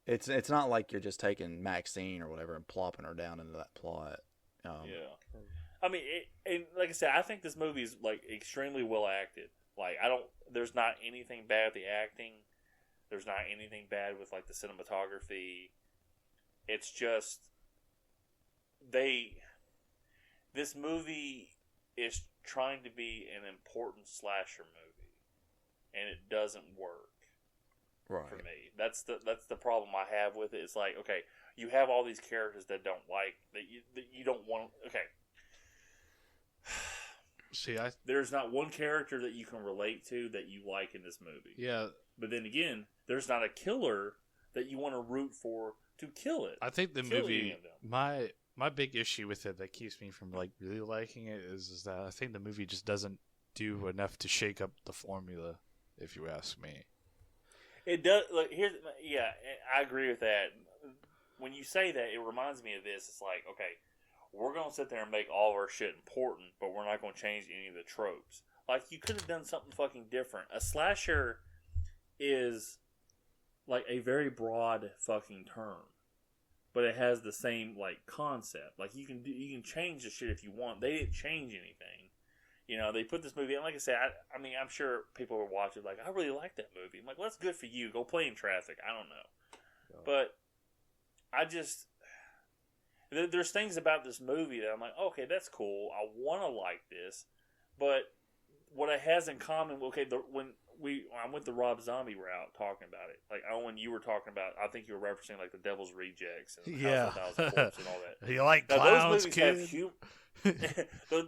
it's not like you're just taking Maxine or whatever and plopping her down into that plot. Yeah. I mean, and like I said, I think this movie is like extremely well acted. Like, there's not anything bad with the acting. There's not anything bad with like the cinematography. It's just this movie is trying to be an important slasher movie, and it doesn't work for Right. me. That's the problem I have with it. It's like, okay, you have all these characters that you don't want. Okay, See, there's not one character that you can relate to that you like in this movie. yeah, But then again, there's not a killer that you want to root for to kill it. I think the Kill any movie. of them. My big issue with it that keeps me from like really liking it is that I think the movie just doesn't do enough to shake up the formula, if you ask me. It does. Look, I agree with that. When you say that, it reminds me of this. It's like, okay, we're gonna sit there and make all of our shit important, but we're not gonna change any of the tropes. Like, you could have done something fucking different. A slasher is like a very broad fucking term, but it has the same like concept. Like, you can change the shit if you want. They didn't change anything. You know, they put this movie, and like I said, I mean, I'm sure people will watch it like, I really like that movie. I'm like, well, that's good for you. Go play in traffic. I don't know. But I just, there's things about this movie that I'm like, okay, that's cool. I want to like this. But what it has in common, okay, I went the Rob Zombie route talking about it. Like, Owen, you were talking about, I think you were referencing like the Devil's Rejects and House of a Thousand Corpses and all that. You like now, clowns,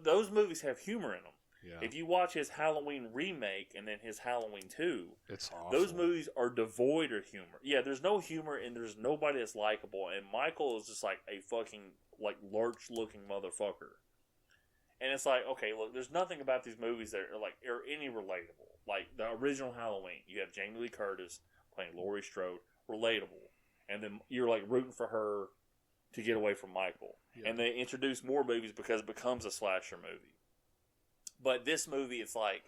those movies have humor in them. Yeah. If you watch his Halloween remake and then his Halloween 2, it's awful. Those movies are devoid of humor. Yeah, there's no humor and there's nobody that's likable. And Michael is just like a fucking like lurch-looking motherfucker. And it's like, okay, look, there's nothing about these movies that are any relatable. Like the original Halloween, you have Jamie Lee Curtis playing Laurie Strode, relatable, and then you're like rooting for her to get away from Michael. Yeah. And they introduce more movies because it becomes a slasher movie. But this movie, it's like,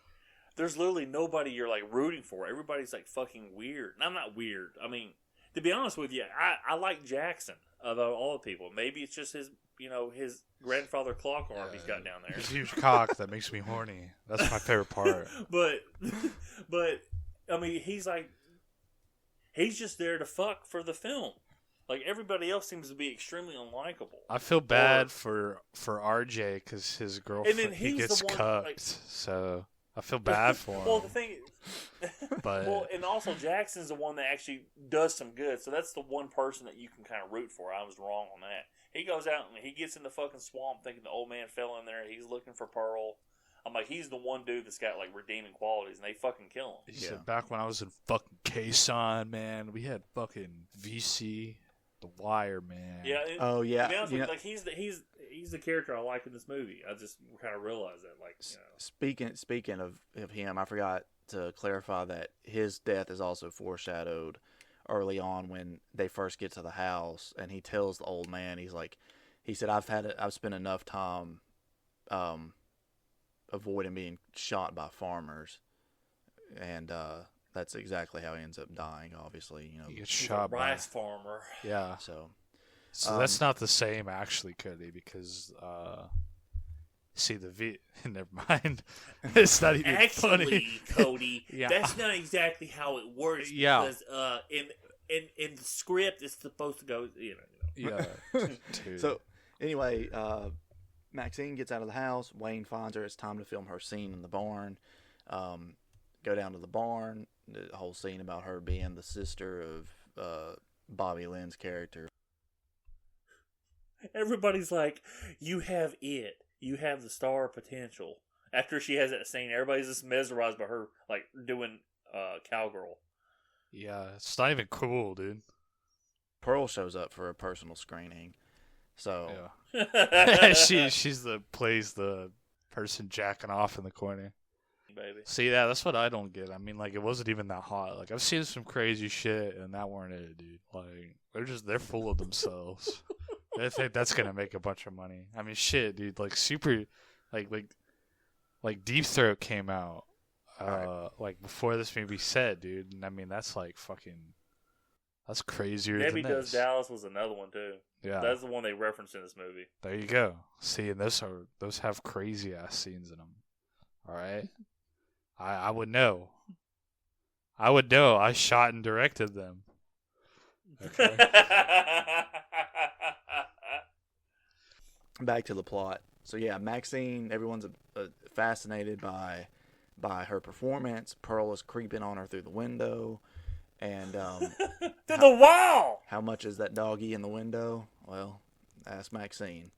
there's literally nobody you're like rooting for. Everybody's like fucking weird. And I'm not weird. I mean, to be honest with you, I like Jackson of all the people. Maybe it's just his grandfather clock arm he's got down there. His huge cock that makes me horny. That's my favorite part. but I mean, he's just there to fuck for the film. Like, everybody else seems to be extremely unlikable. I feel bad for RJ because his girlfriend, he gets cucked. Like, so I feel bad for him. Well, the thing is, and also Jackson's the one that actually does some good. So that's the one person that you can kind of root for. I was wrong on that. He goes out and he gets in the fucking swamp thinking the old man fell in there. He's looking for Pearl. I'm like, he's the one dude that's got like redeeming qualities, and they fucking kill him. He said, back when I was in fucking K-Son, man, we had fucking VC. The Wire, man. Yeah. Oh yeah. To be honest with you, like he's the character I like in this movie. I just kind of realized that, like, you know. Speaking of him, I forgot to clarify that his death is also foreshadowed early on when they first get to the house, and he tells the old man, he said, I've spent enough time, avoiding being shot by farmers, and that's exactly how he ends up dying. Obviously, you know, he gets shot by a rice farmer. Yeah. So that's not the same, actually, Cody, because see never mind. It's not even funny. Cody, that's not exactly how it works. Yeah. Because in the script, it's supposed to go. You know. Yeah. So anyway, Maxine gets out of the house. Wayne finds her. It's time to film her scene in the barn. Go down to the barn. The whole scene about her being the sister of Bobby Lynn's character. Everybody's like, you have it. You have the star potential. After she has that scene, everybody's just mesmerized by her, like, doing cowgirl. Yeah, it's not even cool, dude. Pearl shows up for a personal screening. So yeah. she's plays the person jacking off in the corner. Baby. See, that's what I don't get. I mean, like, it wasn't even that hot. Like, I've seen some crazy shit, and that weren't it, dude. Like, they're full of themselves. They think that's gonna make a bunch of money. I mean, shit, dude. Like, super, like Deep Throat came out, like before this movie said, dude. And I mean, that's like fucking, that's crazier. Debbie than Does this. Dallas was another one too. Yeah, that's the one they referenced in this movie. There you go. See, and those have crazy ass scenes in them. All right. I would know. I shot and directed them. Okay. Back to the plot. So yeah, Maxine, everyone's fascinated by her performance. Pearl is creeping on her through the window, and to the wall. How much is that doggy in the window? Well, ask Maxine.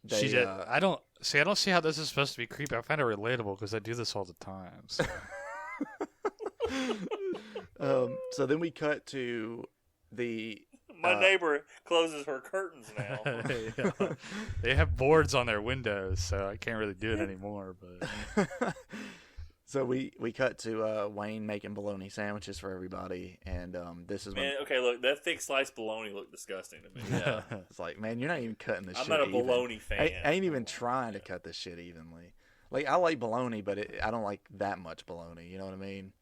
She did. I don't see how this is supposed to be creepy. I find it relatable because I do this all the time. So. So then we cut to the My neighbor closes her curtains now. Yeah. They have boards on their windows, so I can't really do it anymore. But So we cut to Wayne making bologna sandwiches for everybody, and this is when Man, okay, look, that thick sliced bologna looked disgusting to me. yeah, it's like, man, you're not even cutting this I'm shit not a even. bologna fan. I ain't even trying to cut this shit evenly. Like, I like bologna, but I don't like that much bologna. You know what I mean?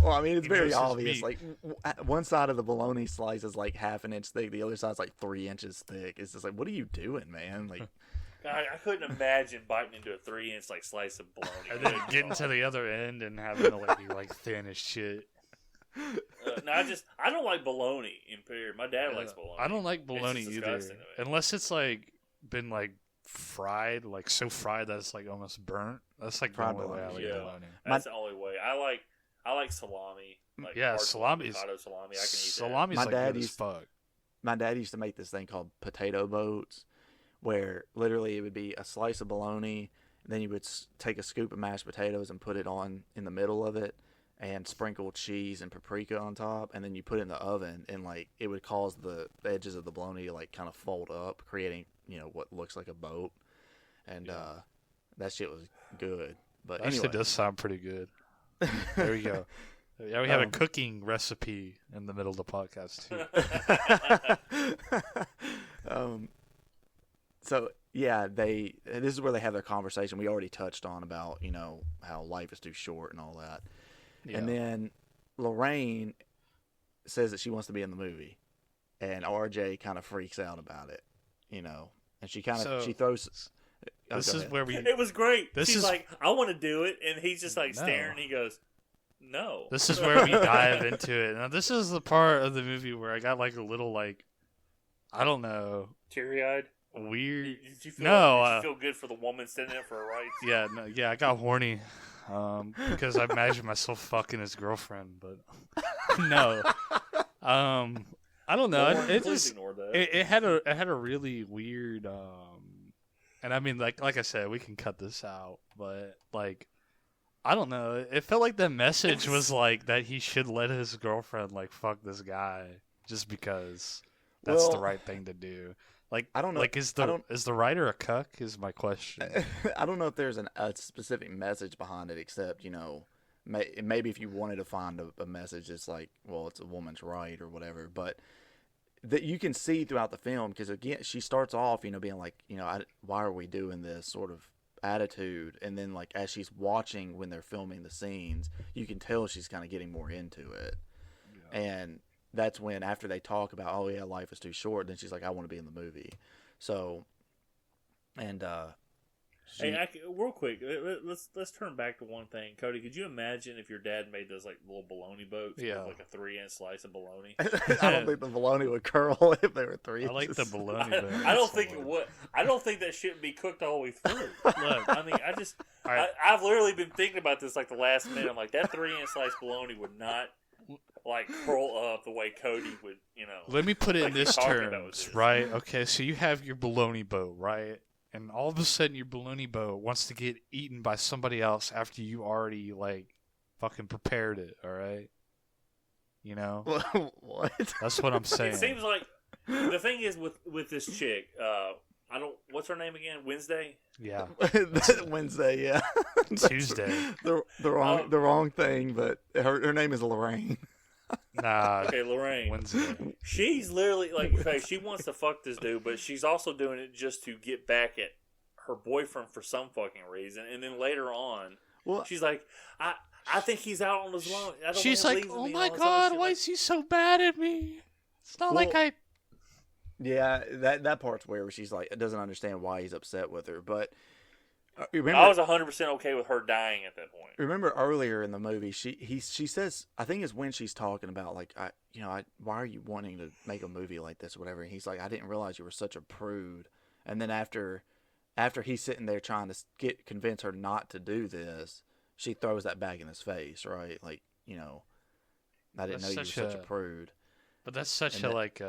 Well, I mean, it's very Versus obvious. meat. Like, one side of the bologna slice is like half an inch thick. The other side's like 3 inches thick. It's just like, what are you doing, man? Like, I couldn't imagine biting into a 3-inch like slice of bologna. and then getting to the other end and having to be like thin as shit. No, I don't like bologna in period. My dad likes bologna. I don't like bologna just either, disgusting to me. unless it's like been like fried, like so fried that it's like almost burnt. That's like the Fried only way I like bologna, yeah. bologna. That's the only way. I like salami. Like Yeah, hard salami's- avocado salami. I can eat Salami's My like dad good as used- fuck. my dad used to make this thing called potato boats, where literally it would be a slice of bologna, and then you would take a scoop of mashed potatoes and put it on in the middle of it, and sprinkle cheese and paprika on top, and then you put it in the oven, and like it would cause the edges of the bologna to like kind of fold up, creating what looks like a boat, and that shit was good. But Actually, anyway, does sound pretty good. There we go. Yeah, we have a cooking recipe in the middle of the podcast too. So yeah, this is where they have their conversation. We already touched on about how life is too short and all that. Yeah. And then Lorraine says that she wants to be in the movie, and RJ kind of freaks out about it, and she kind of So, she throws. This go is ahead. where we. It was great. This She's is- like, I want to do it, and he's just like No. staring. And he goes, "No." This is where we dive into it. Now, this is the part of the movie where I got like a little like, I don't know, Teary-eyed. weird. Did you feel, No, did you feel good for the woman standing up for her rights? Yeah, no, yeah, I got horny because I imagined myself fucking his girlfriend, but no, I don't know. Lauren, It please just ignore that. it had a really weird and I mean like I said, we can cut this out, but like I don't know. It felt like the message was like that he should let his girlfriend like fuck this guy just because that's the Well, right thing to do. Like I don't know- Like is I don't- the writer a cuck? Is my question. I don't know if there's a specific message behind it, except maybe if you wanted to find a message, it's like, well, it's a woman's right or whatever. But that you can see throughout the film, because again, she starts off, being like, why are we doing this sort of attitude, and then like as she's watching when they're filming the scenes, you can tell she's kind of getting more into it, and that's when after they talk about, oh yeah, life is too short, then she's like, I want to be in the movie. So, and Hey, real quick, let's turn back to one thing. Cody, could you imagine if your dad made those like little bologna boats Yeah. with like a 3-inch slice of bologna? I don't think the bologna would curl if they were 3 I like the inches. bologna. But I don't think it would. I don't think that shouldn't be cooked all the way through. Look, I mean, all right. I've literally been thinking about this like the last minute. I'm like, that 3-inch slice bologna would not like curl up the way Cody would, Let me put it like in you're this talking about terms, this. right? Okay, so you have your bologna boat, right? And all of a sudden your bologna boat wants to get eaten by somebody else after you already, like, fucking prepared it, all right? What? That's what I'm saying. It seems like the thing is with this chick. What's her name again? Wednesday. Yeah. Wednesday, yeah. Tuesday. The wrong thing, but her name is Lorraine. Nah. Okay, Lorraine. Wednesday. She's literally like, okay, she wants to fuck this dude, but she's also doing it just to get back at her boyfriend for some fucking reason. And then later on, Well, she's like, I think he's out on his loan. I don't She's know, like, leaving oh me," my and all this other god, shit. why Like, is he so bad at me? It's not like Well- I... yeah, that part's where she's like doesn't understand why he's upset with her. But remember, I was 100% okay with her dying at that point. remember earlier in the movie, she says, I think it's when she's talking about like, why are you wanting to make a movie like this or whatever? And he's like, I didn't realize you were such a prude. And then after he's sitting there trying to convince her not to do this, she throws that back in his face, right? Like, I didn't That's know you were such such a a- prude. But that's such And a, that- like,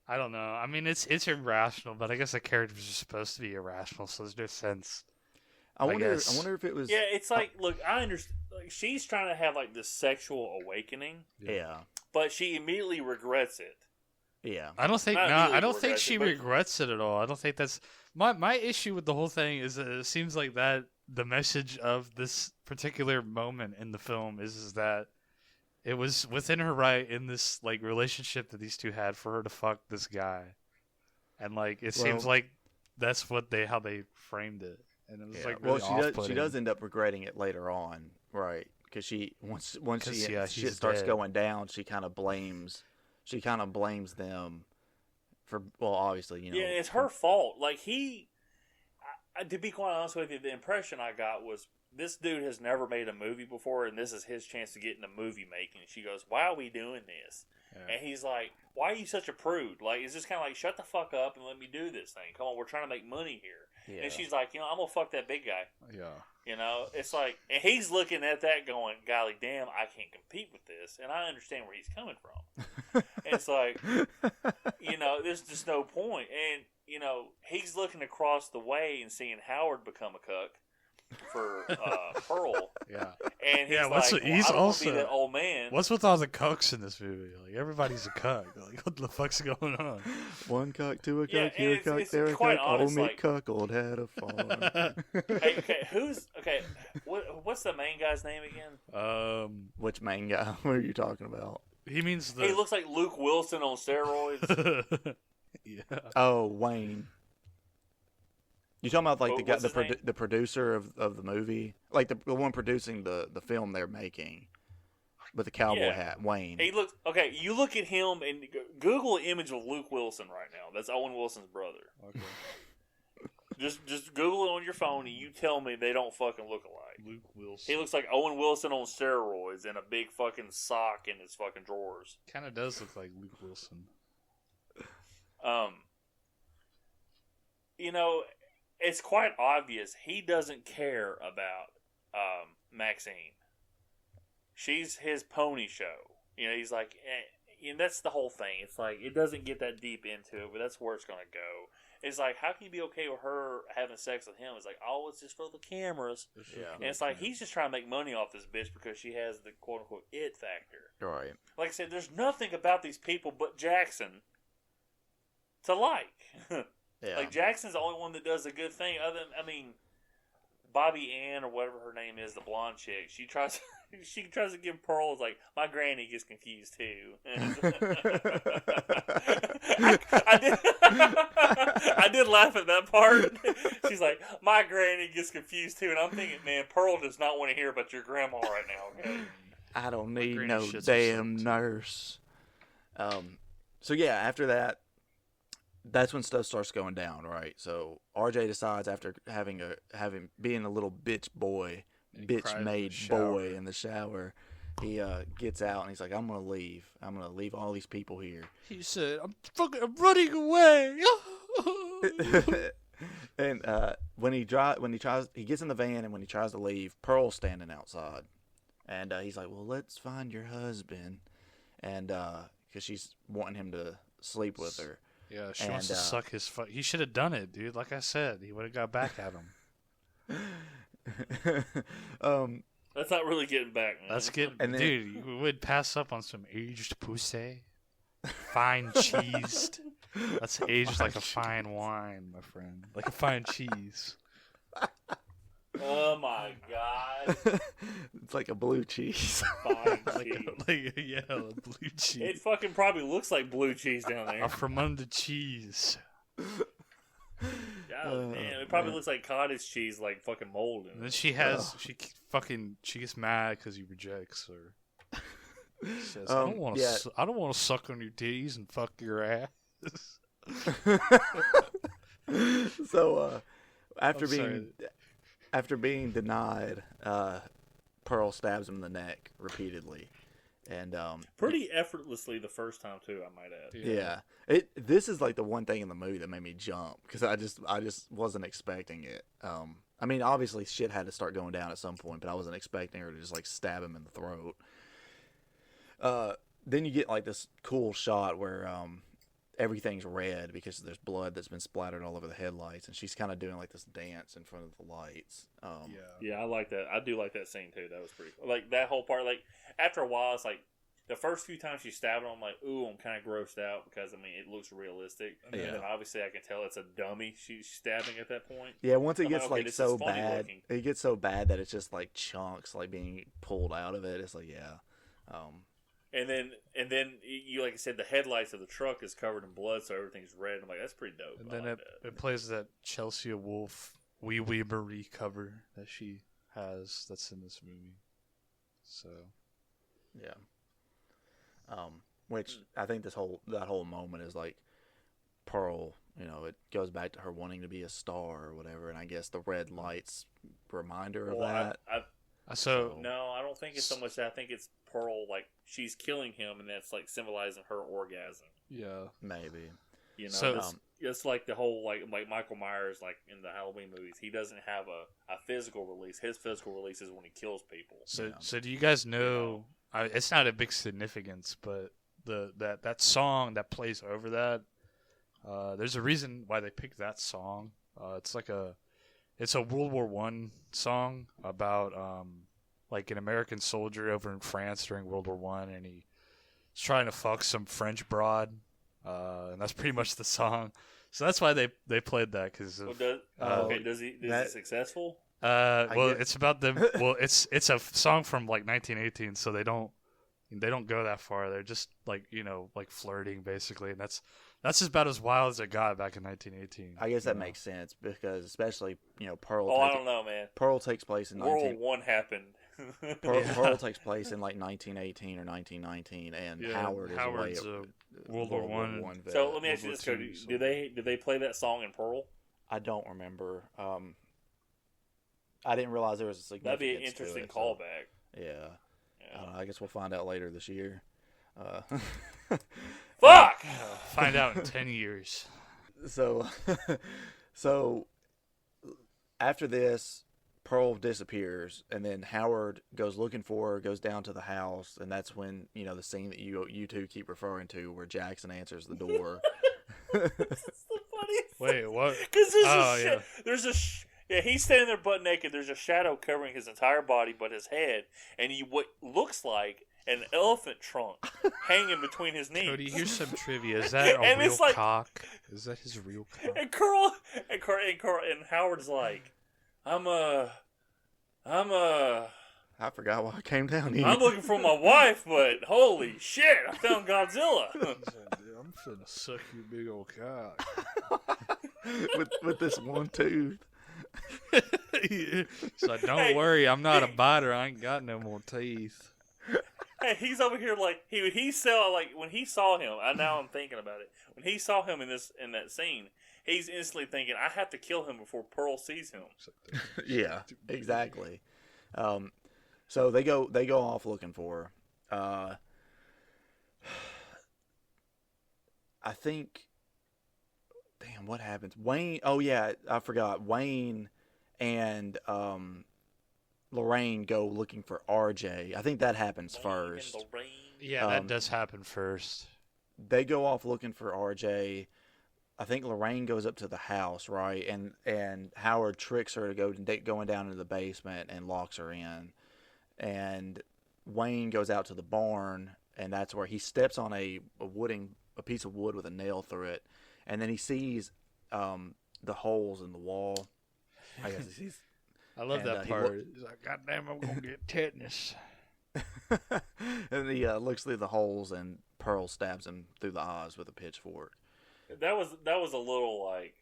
I don't know. I mean, it's irrational, but I guess the characters are supposed to be irrational, so there's no sense. I wonder guess. if it was. Yeah, it's like, look, I understand. Like, she's trying to have like this sexual awakening, Yeah. but she immediately regrets it. Yeah. I don't think Not I really don't think regrets she it, but- regrets it at all. I don't think that's my issue with the whole thing is that it seems like that the message of this particular moment in the film is that it was within her right in this like relationship that these two had for her to fuck this guy, and like it seems Well- like that's how they framed it, and it was Yeah. like really Well, she off-putting. does end up regretting it later on, right? Because once 'Cause, yeah, shit he's starts dead. going down, she kind of blames them for, well, obviously, Yeah, it's her fault. Like to be quite honest with you, the impression I got was this dude has never made a movie before, and this is his chance to get into movie making. She goes, "Why are we doing this?" Yeah. And he's like, "Why are you such a prude? Like, it's just kind of like, shut the fuck up and let me do this thing. Come on, we're trying to make money here." Yeah. And she's like, I'm gonna fuck that big guy. Yeah. You know, it's like, and he's looking at that going, golly damn, I can't compete with this. And I understand where he's coming from. And it's like, there's just no point. And, he's looking across the way and seeing Howard become a cuck for Pearl. Yeah. And he's Yeah, like, he's I don't wanna also- be that old man. What's with all the cucks in this movie? Like everybody's a cuck. Like what the fuck's going on? One cuck, two a cuck, Yeah, here a and cuck, it's there a quite cuck, old honest, me like- cuckold had a farm. Okay, what's the main guy's name again? Which main guy? What are you talking about? He means He looks like Luke Wilson on steroids. yeah. Oh, Wayne. You talking about like the guy, What's his name? the producer of the movie, like the one producing the film they're making, with the cowboy Yeah. hat, Wayne. He looks okay. You look at him and Google an image of Luke Wilson right now. That's Owen Wilson's brother. Okay. Just Google it on your phone and you tell me they don't fucking look alike. Luke Wilson. He looks like Owen Wilson on steroids and a big fucking sock in his fucking drawers. Kind of does look like Luke Wilson. It's quite obvious he doesn't care about Maxine. She's his pony show. He's like, that's the whole thing. It's like, it doesn't get that deep into it, but that's where it's going to go. It's like, how can you be okay with her having sex with him? It's like, oh, it's just for the cameras. Yeah. And it's like, he's just trying to make money off this bitch because she has the quote-unquote it factor. Right. Like I said, there's nothing about these people but Jackson to like. Yeah. Like, Jackson's the only one that does a good thing. Bobby Ann or whatever her name is, the blonde chick. She tries to give Pearl. It's like, my granny gets confused too. I did laugh at that part. She's like, my granny gets confused too, and I'm thinking, man, Pearl does not want to hear about your grandma right now. Okay. I don't need granny no shits damn herself, too. nurse. So yeah, after that, that's when stuff starts going down, right? So RJ decides after being a little bitch cries made in the shower. boy in the shower, he gets out and he's like, I'm gonna leave all these people here. He said, I'm running away. And when he gets in the van and when he tries to leave, Pearl's standing outside, and he's like, well, let's find your husband, and because she's wanting him to sleep with her. Yeah, she wants to suck his fuck. He should have done it, dude. Like I said, he would have got back at him. That's not really getting back, man. That's good, And then- dude. You would pass up on some aged pussy, fine cheesed. That's aged like a fine wine, my friend, like a fine cheese. Oh my god. It's like a blue cheese. Fine Like, cheese. blue cheese. It fucking probably looks like blue cheese down there. A from the cheese. God, man, it probably looks like cottage cheese, like fucking mold in And then it. she has she gets mad because he rejects her. She says, I don't want to. yeah. I don't want to suck on your titties and fuck your ass. So I'm sorry. after being denied, Pearl stabs him in the neck repeatedly, and Pretty effortlessly the first time too, I might add. yeah, this is like the one thing in the movie that made me jump because I just wasn't expecting it. I mean, obviously shit had to start going down at some point, but I wasn't expecting her to just like stab him in the throat. Then you get like this cool shot where everything's red because there's blood that's been splattered all over the headlights, and she's kind of doing like this dance in front of the lights. Yeah, I like that. I do like that scene too. That was pretty cool. Like that whole part. Like after a while, it's like the first few times she stabbed him, I'm like, ooh, I'm kind of grossed out because, I mean, it looks realistic. And then obviously I can tell it's a dummy she's stabbing at that point. Yeah, once it I'm gets like, okay, so bad, looking. it gets so bad that it's just like chunks like being pulled out of it. It's like, And then you, like I said, the headlights of the truck is covered in blood, so everything's red. I'm like, that's pretty dope. And then it plays that Chelsea Wolfe Wee Wee Marie cover that she has that's in this movie. So yeah. Which I think that whole moment is like Pearl. You know, it goes back to her wanting to be a star or whatever, and I guess the red lights remind her of that. No, I don't think it's so much that. I think it's Pearl, like, she's killing him, and that's, like, symbolizing her orgasm. yeah, Maybe. You know, So- it's like the whole, like Michael Myers, like, in the Halloween movies, he doesn't have a physical release. His physical release is when he kills people. So do you guys know? It's not a big significance, but that song that plays over that. There's a reason why they picked that song. It's a World War I song about like an American soldier over in France during World War I, and he's trying to fuck some French broad, and that's pretty much the song. So that's why they played that because is he successful? It's about them. Well, it's a song from like 1918, so they don't go that far. They're just like like flirting basically, and that's about as wild as it got back in 1918. I guess that makes sense because especially Pearl. I don't know, man. Pearl takes place in World War I happened. Pearl takes place in like 1918 or 1919, and Howard's a World War I vet. So let me ask you this, Cody: Did they play that song in Pearl? I don't remember. I didn't realize there was a significance. That'd be an interesting callback. Yeah. I guess we'll find out later this year. Fuck! Find out in 10 years. So after this, Pearl disappears, and then Howard goes looking for her, goes down to the house, and that's when the scene that you two keep referring to, where Jackson answers the door. That's the funniest. Wait, what? Because he's standing there butt naked. There's a shadow covering his entire body, but his head, and what looks like an elephant trunk hanging between his knees. Cody, here's some trivia. Is that a real cock? Is that his real cock? And Howard's like, I forgot why I came down here. I'm looking for my wife, but holy shit, I found Godzilla. I'm finna suck your big old cock. with this one tooth. So don't worry, I'm not a biter. I ain't got no more teeth. Hey, he's over here like he saw, like, when he saw him. Now I'm thinking about it. When he saw him in that scene, he's instantly thinking, I have to kill him before Pearl sees him. Yeah, exactly. So they go off looking for her. I think. Damn, what happens? Wayne. Oh yeah, I forgot. Wayne and Lorraine go looking for RJ. I think that happens first. Yeah, that does happen first. They go off looking for RJ. I think Lorraine goes up to the house, right? And Howard tricks her to going down into the basement and locks her in. And Wayne goes out to the barn, and that's where he steps on a piece of wood with a nail through it, and then he sees the holes in the wall. I guess he sees. I love that part. He's like, God damn, I'm gonna get tetanus. And he looks through the holes, and Pearl stabs him through the eyes with a pitchfork. That was a little like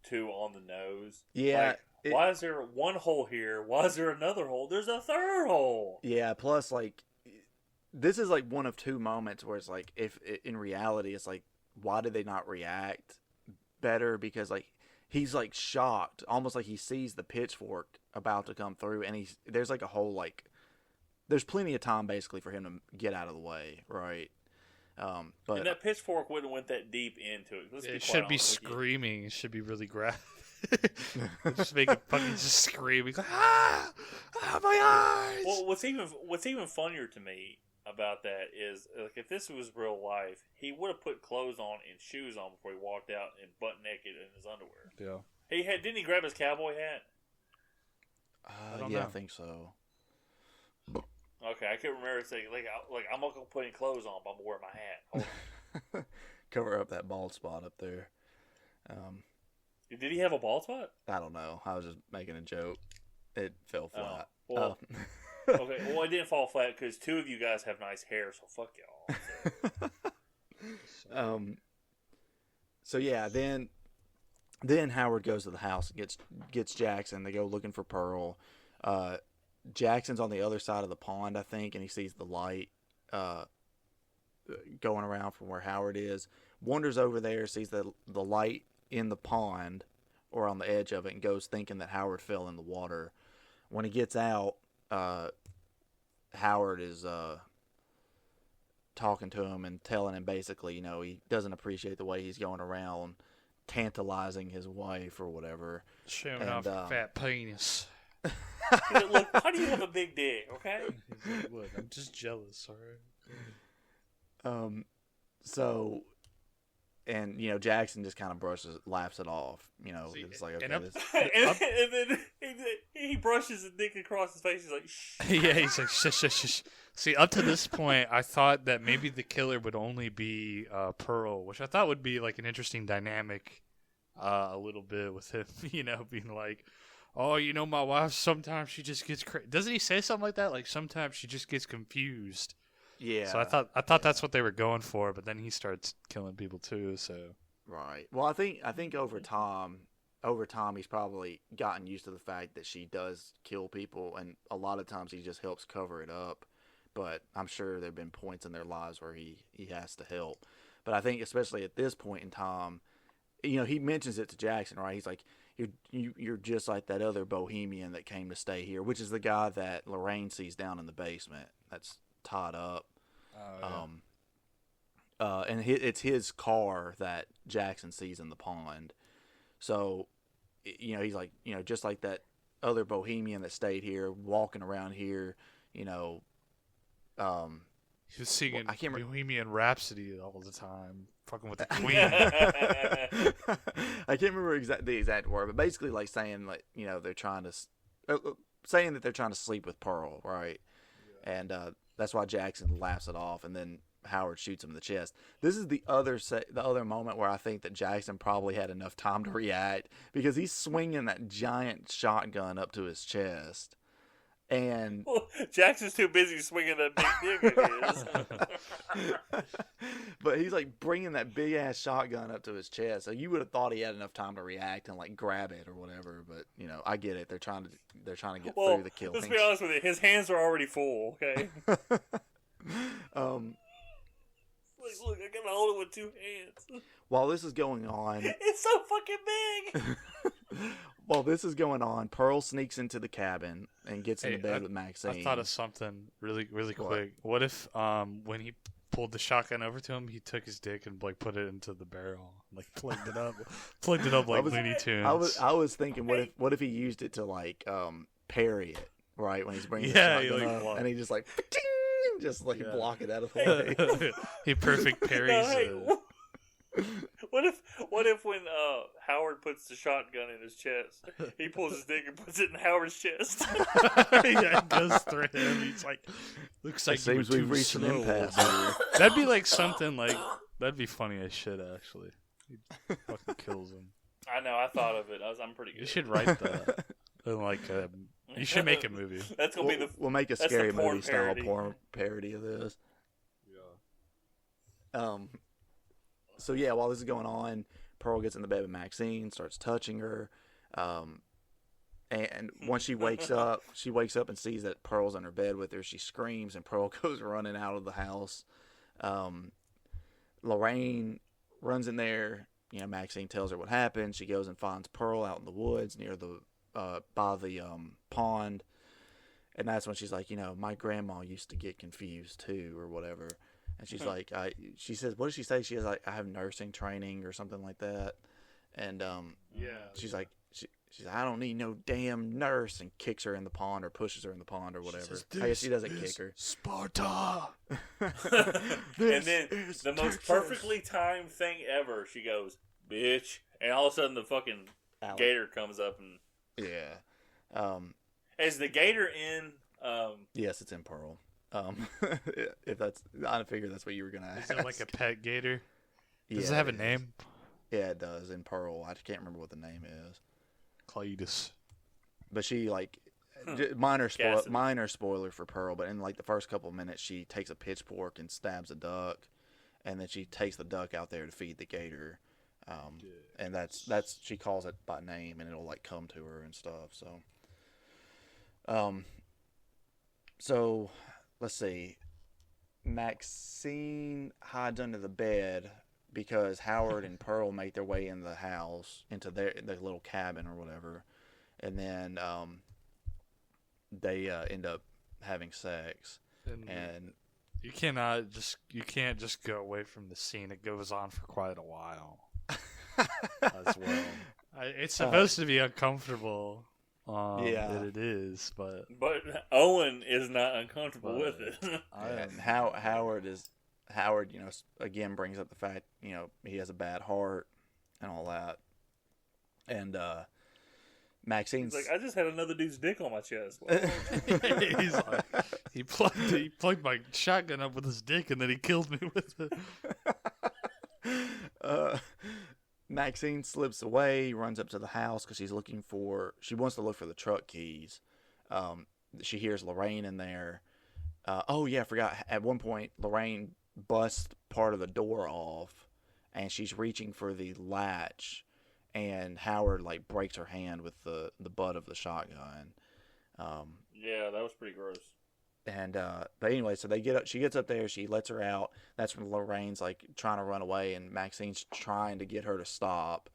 too on the nose. Yeah. Like, why is there one hole here? Why is there another hole? There's a third hole. Yeah. Plus, like, this is like one of two moments where it's like, if in reality, it's like, why did they not react better? Because like he's like shocked, almost like he sees the pitchfork about to come through, and there's like a whole like, there's plenty of time basically for him to get out of the way, right? But and that pitchfork wouldn't have went that deep into it. It should be screaming. It should be really graphic. Just make it fucking just scream. He's like, my eyes. Well, what's even funnier to me about that is, like, if this was real life, he would have put clothes on and shoes on before he walked out and butt naked in his underwear. Yeah. Didn't he grab his cowboy hat? I think so. Okay, I can't remember saying like I'm not gonna put any clothes on, but I'm wearing my hat. Hold on. Cover up that bald spot up there. Did he have a bald spot? I don't know. I was just making a joke. It fell flat. Well, okay. Well, it didn't fall flat because two of you guys have nice hair, so fuck y'all. So. So yeah, then Howard goes to the house and gets Jackson. They go looking for Pearl. Jackson's on the other side of the pond, I think, and he sees the light going around from where Howard is. Wanders over there, sees the light in the pond or on the edge of it, and goes thinking that Howard fell in the water. When he gets out, Howard is talking to him and telling him basically, he doesn't appreciate the way he's going around tantalizing his wife or whatever. Showing off a fat penis. Look, how do you have a big dick, okay? He's like, look, I'm just jealous, alright? And Jackson just kind of laughs it off. It's like, okay, and then he brushes his dick across his face. He's like, shh. Yeah, he's like, shush, shush, shush. See, up to this point, I thought that maybe the killer would only be Pearl, which I thought would be like an interesting dynamic, a little bit with him, being like, oh, my wife, sometimes she just gets crazy. Doesn't he say something like that? Like, sometimes she just gets confused. Yeah. So I thought that's what they were going for, but then he starts killing people too. So right. Well, I think over time he's probably gotten used to the fact that she does kill people, and a lot of times he just helps cover it up. But I'm sure there've been points in their lives where he has to help. But I think especially at this point in time, he mentions it to Jackson, right? He's like, you're just like that other bohemian that came to stay here, which is the guy that Lorraine sees down in the basement that's tied up. Oh, yeah. And it's his car that Jackson sees in the pond. So, he's like, just like that other bohemian that stayed here, walking around here, He was singing Bohemian Rhapsody all the time, fucking with the Queen. I can't remember the exact word, but basically like saying like, they're trying to saying that they're trying to sleep with Pearl, right? Yeah. And that's why Jackson laughs it off, and then Howard shoots him in the chest. This is the other moment where I think that Jackson probably had enough time to react, because he's swinging that giant shotgun up to his chest. And Jackson's too busy swinging that big dick of his. But he's like bringing that big ass shotgun up to his chest, so you would have thought he had enough time to react and like grab it or whatever. But I get it. They're trying to get through the kill. Let's be honest with you. His hands are already full. Okay. Look, I gotta hold it with two hands. While this is going on, it's so fucking big. While this is going on, Pearl sneaks into the cabin and gets into bed with Maxine. I thought of something really, really quick. What if, when he pulled the shotgun over to him, he took his dick and like put it into the barrel, like plugged it up like Looney Tunes. I was thinking, what if he used it to like parry it, right, when he's bringing the shotgun up, and he just like just like block it out of the way. He perfect parries it. What if when Howard puts the shotgun in his chest, he pulls his dick and puts it in Howard's chest? Yeah, it goes through him. He's like, looks like seems we've reached an impasse here. That'd be like something like, that'd be funny as shit, actually. He fucking kills him. I know, I thought of it. I'm pretty good. You should write that. You should make a movie. That's gonna be we'll make a scary movie style porn parody of this. Yeah. So yeah, while this is going on, Pearl gets in the bed with Maxine, starts touching her, and once she wakes up and sees that Pearl's in her bed with her. She screams, and Pearl goes running out of the house. Lorraine runs in there. Maxine tells her what happened. She goes and finds Pearl out in the woods near the by the pond, and that's when she's like, my grandma used to get confused too, or whatever. And she's like, she says, what does she say? She has like, I have nursing training or something like that. And she's like, she's like, I don't need no damn nurse, and kicks her in the pond or pushes her in the pond or whatever. Says, I guess she doesn't kick her. Sparta. And then the most perfectly timed thing ever, she goes, bitch. And all of a sudden the fucking gator comes up and... Yeah. Is the gator in... Yes, it's in Pearl. If that's, I figured that's what you were gonna ask. Is it like a pet gator? Does Yeah, it have a is. name? Yeah, it does. In Pearl, I can't remember what the name is. Cletus. But she like Hmm. minor Cassidy. spoiler for Pearl. But in like the first couple of minutes, she takes a pitchfork and stabs a duck, and then she takes the duck out there to feed the gator. And that's she calls it by name, and it'll like come to her and stuff. So let's see. Maxine hides under the bed because Howard and Pearl make their way in the house into their little cabin or whatever, and then they end up having sex. And you can't just go away from the scene. It goes on for quite a while as well. It's supposed to be uncomfortable. Yeah. That it is, but Owen is not uncomfortable with it. and Howard, again brings up the fact, he has a bad heart and all that. And Maxine's He's like, I just had another dude's dick on my chest. he's like, he plugged my shotgun up with his dick, and then he killed me with it. Maxine slips away, runs up to the house because she wants to look for the truck keys. She hears Lorraine in there. Oh yeah, I forgot. At one point, Lorraine busts part of the door off, and she's reaching for the latch, and Howard like breaks her hand with the butt of the shotgun. Yeah, that was pretty gross. And but anyway, so she gets up there, she lets her out. That's when Lorraine's like trying to run away, and Maxine's trying to get her to stop.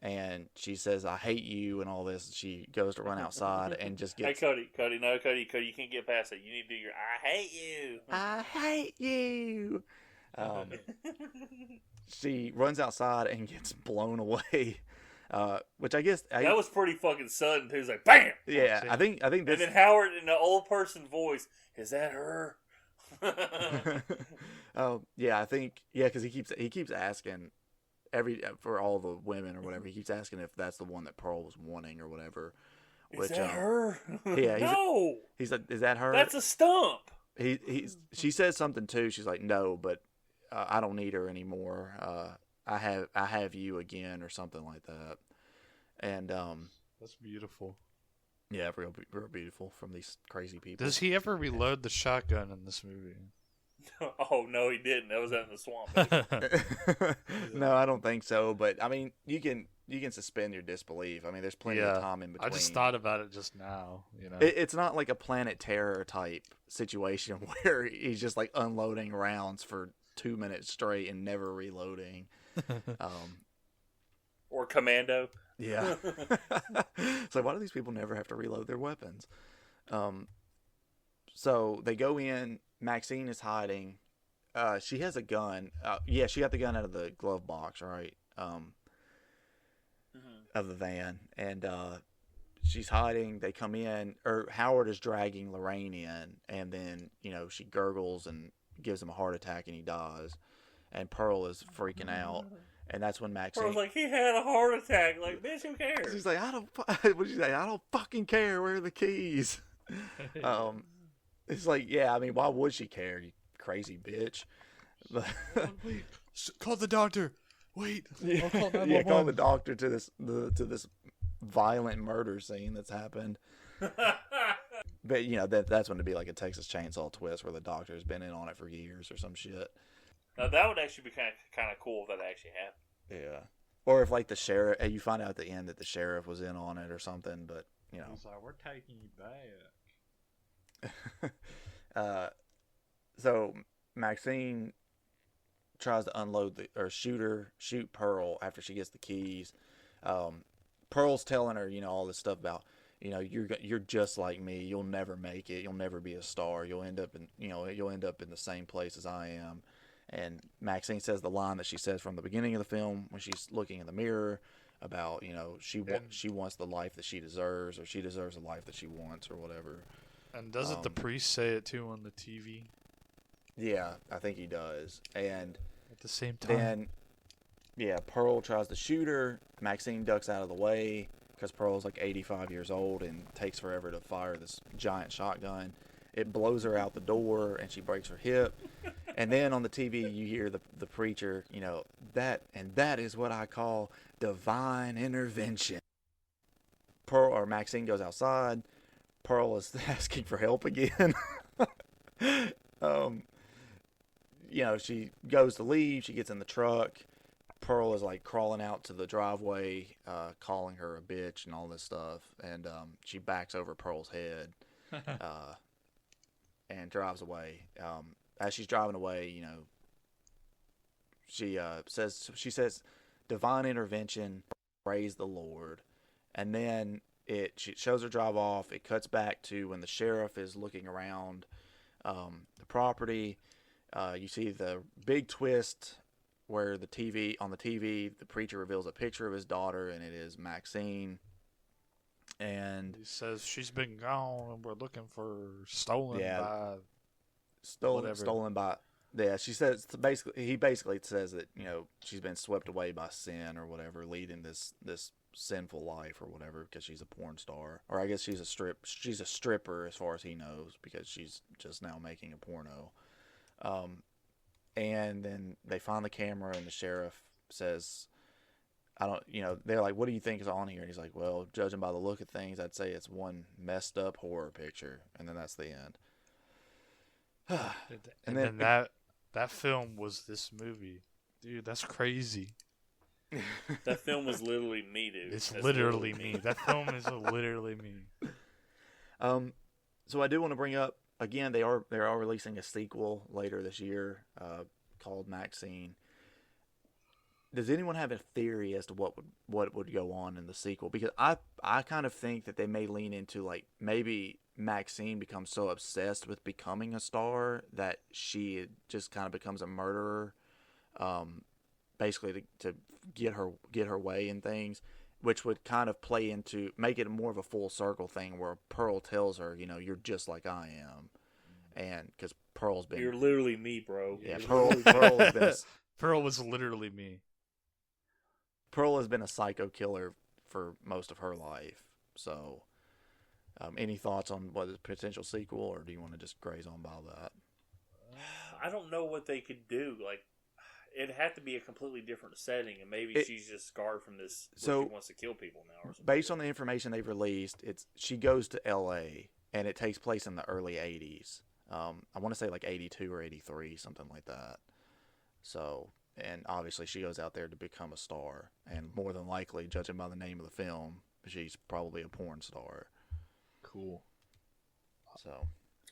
And she says, "I hate you," and all this. She goes to run outside and just gets. Hey, Cody, you can't get past it. You need to do your "I hate you." I hate you. She runs outside and gets blown away, which I guess That was pretty fucking sudden too. He's like, "Bam!" yeah. I think And this. then Howard in the old person voice, "Is that her?" Oh yeah, I think because he keeps asking for all the women or whatever. He keeps asking if that's the one that Pearl was wanting or whatever. Is that her? Yeah, no. He's like, "Is that her?" That's a stump. She says something too. She's like, "No, but I don't need her anymore. I have you again," or something like that. And That's beautiful. yeah, real beautiful from these crazy people. Does he ever reload the shotgun in this movie? Oh no, he didn't. That was out in the swamp. No, I don't think so. But I mean, you can suspend your disbelief. I mean, there's plenty of time in between. I just thought about it just now. It's not like a Planet Terror type situation where he's just like unloading rounds for 2 minutes straight and never reloading. Or Commando. Yeah. So why do these people never have to reload their weapons? So they go in. Maxine is hiding. She has a gun. Yeah, she got the gun out of the glove box, right? Of the van. And she's hiding. They come in. Or Howard is dragging Lorraine in. And then, she gurgles and gives him a heart attack and he dies. And Pearl is freaking out. And that's when Maxine... Pearl's like, he had a heart attack. Like, bitch, who cares? She's like, what'd she say? I don't fucking care. Where are the keys? It's like, yeah, I mean, why would she care, you crazy bitch? Wait, call the doctor. Wait, Yeah, I'll call 911. yeah, call the doctor to this violent murder scene that's happened. But that's when it'd be like a Texas Chainsaw twist where the doctor's been in on it for years or some shit. Now, that would actually be kind of cool if that actually happened. Yeah, or if like the sheriff, you find out at the end that the sheriff was in on it or something. But He's like, we're taking you back. So Maxine tries to unload shoot Pearl after she gets the keys. Pearl's telling her, all this stuff about, you're just like me. You'll never make it. You'll never be a star. You'll end up in the same place as I am. And Maxine says the line that she says from the beginning of the film when she's looking in the mirror about, she wants the life that she deserves, or she deserves the life that she wants, or whatever. And doesn't the priest say it too on the TV? Yeah, I think he does. And At the same time. then, yeah, Pearl tries to shoot her. Maxine ducks out of the way because Pearl's like 85 years old and takes forever to fire this giant shotgun. it blows her out the door, and she breaks her hip. And then on the TV, you hear the preacher, that is what I call divine intervention. Pearl or Maxine goes outside. Pearl is asking for help again. She goes to leave. She gets in the truck. Pearl is like crawling out to the driveway, calling her a bitch and all this stuff. And she backs over Pearl's head and drives away. As she's driving away, she says, divine intervention, praise the Lord. And then she shows her drive off. It cuts back to when the sheriff is looking around the property. You see the big twist where on the TV, the preacher reveals a picture of his daughter, and it is Maxine. And he says she's been gone, and we're looking for stolen by. Yeah, she says he basically says that she's been swept away by sin or whatever, leading this sinful life or whatever because she's a porn star, or I guess she's a stripper as far as he knows because she's just now making a porno. And then they find the camera, and the sheriff says, they're like, what do you think is on here? And he's like, well, judging by the look of things, I'd say it's one messed up horror picture. And then that's the end. and then that film was this movie. Dude, that's crazy. That film was literally me, dude. That's literally me. That film is literally me. So I do want to bring up, again, they are releasing a sequel later this year called Maxine. Does anyone have a theory as to what would go on in the sequel? Because I kind of think that they may lean into, like, maybe Maxine becomes so obsessed with becoming a star that she just kind of becomes a murderer, basically to get her way in things, which would kind of play into, make it more of a full circle thing where Pearl tells her, you're just like I am. And because Pearl's been... You're literally me, bro. Yeah, Pearl has been... Pearl was literally me. Pearl has been a psycho killer for most of her life. So, any thoughts on what is a potential sequel, or do you want to just graze on by that? I don't know what they could do. Like, it'd have to be a completely different setting, and maybe she's just scarred from this. So she wants to kill people now, or something. Based on the information they've released, she goes to L.A. and it takes place in the early '80s. I want to say like '82 or '83, something like that. So, and obviously she goes out there to become a star, and more than likely, judging by the name of the film, she's probably a porn star. Cool. So,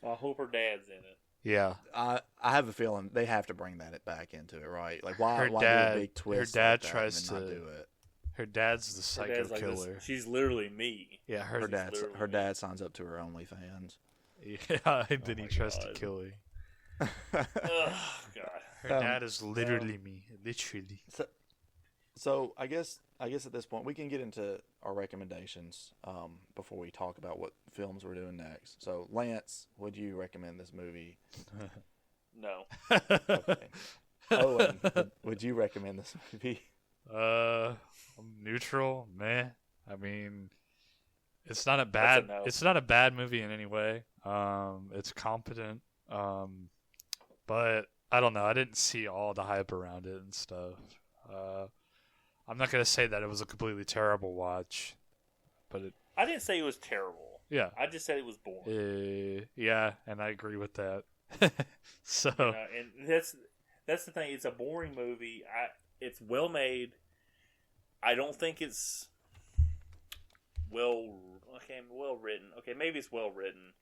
I hope her dad's in it. Yeah, I have a feeling they have to bring that back into it, right? Like, why do a big twist? Her dad like that tries and to not do it. Her dad's the psycho killer. She's literally me. Yeah, her dad signs up to her OnlyFans. Yeah, and then he tries to kill her. Oh God. Her dad is literally me, literally. So I guess at this point we can get into our recommendations before we talk about what films we're doing next. So Lance, would you recommend this movie? No. Okay. Owen, would you recommend this movie? I'm neutral, meh. I mean, it's not a bad movie in any way. It's competent. But I don't know. I didn't see all the hype around it and stuff. I'm not gonna say that it was a completely terrible watch, but I didn't say it was terrible. Yeah. I just said it was boring. Yeah, and I agree with that. So, and that's the thing. It's a boring movie. It's well made. I don't think it's well written. Okay, maybe it's well written.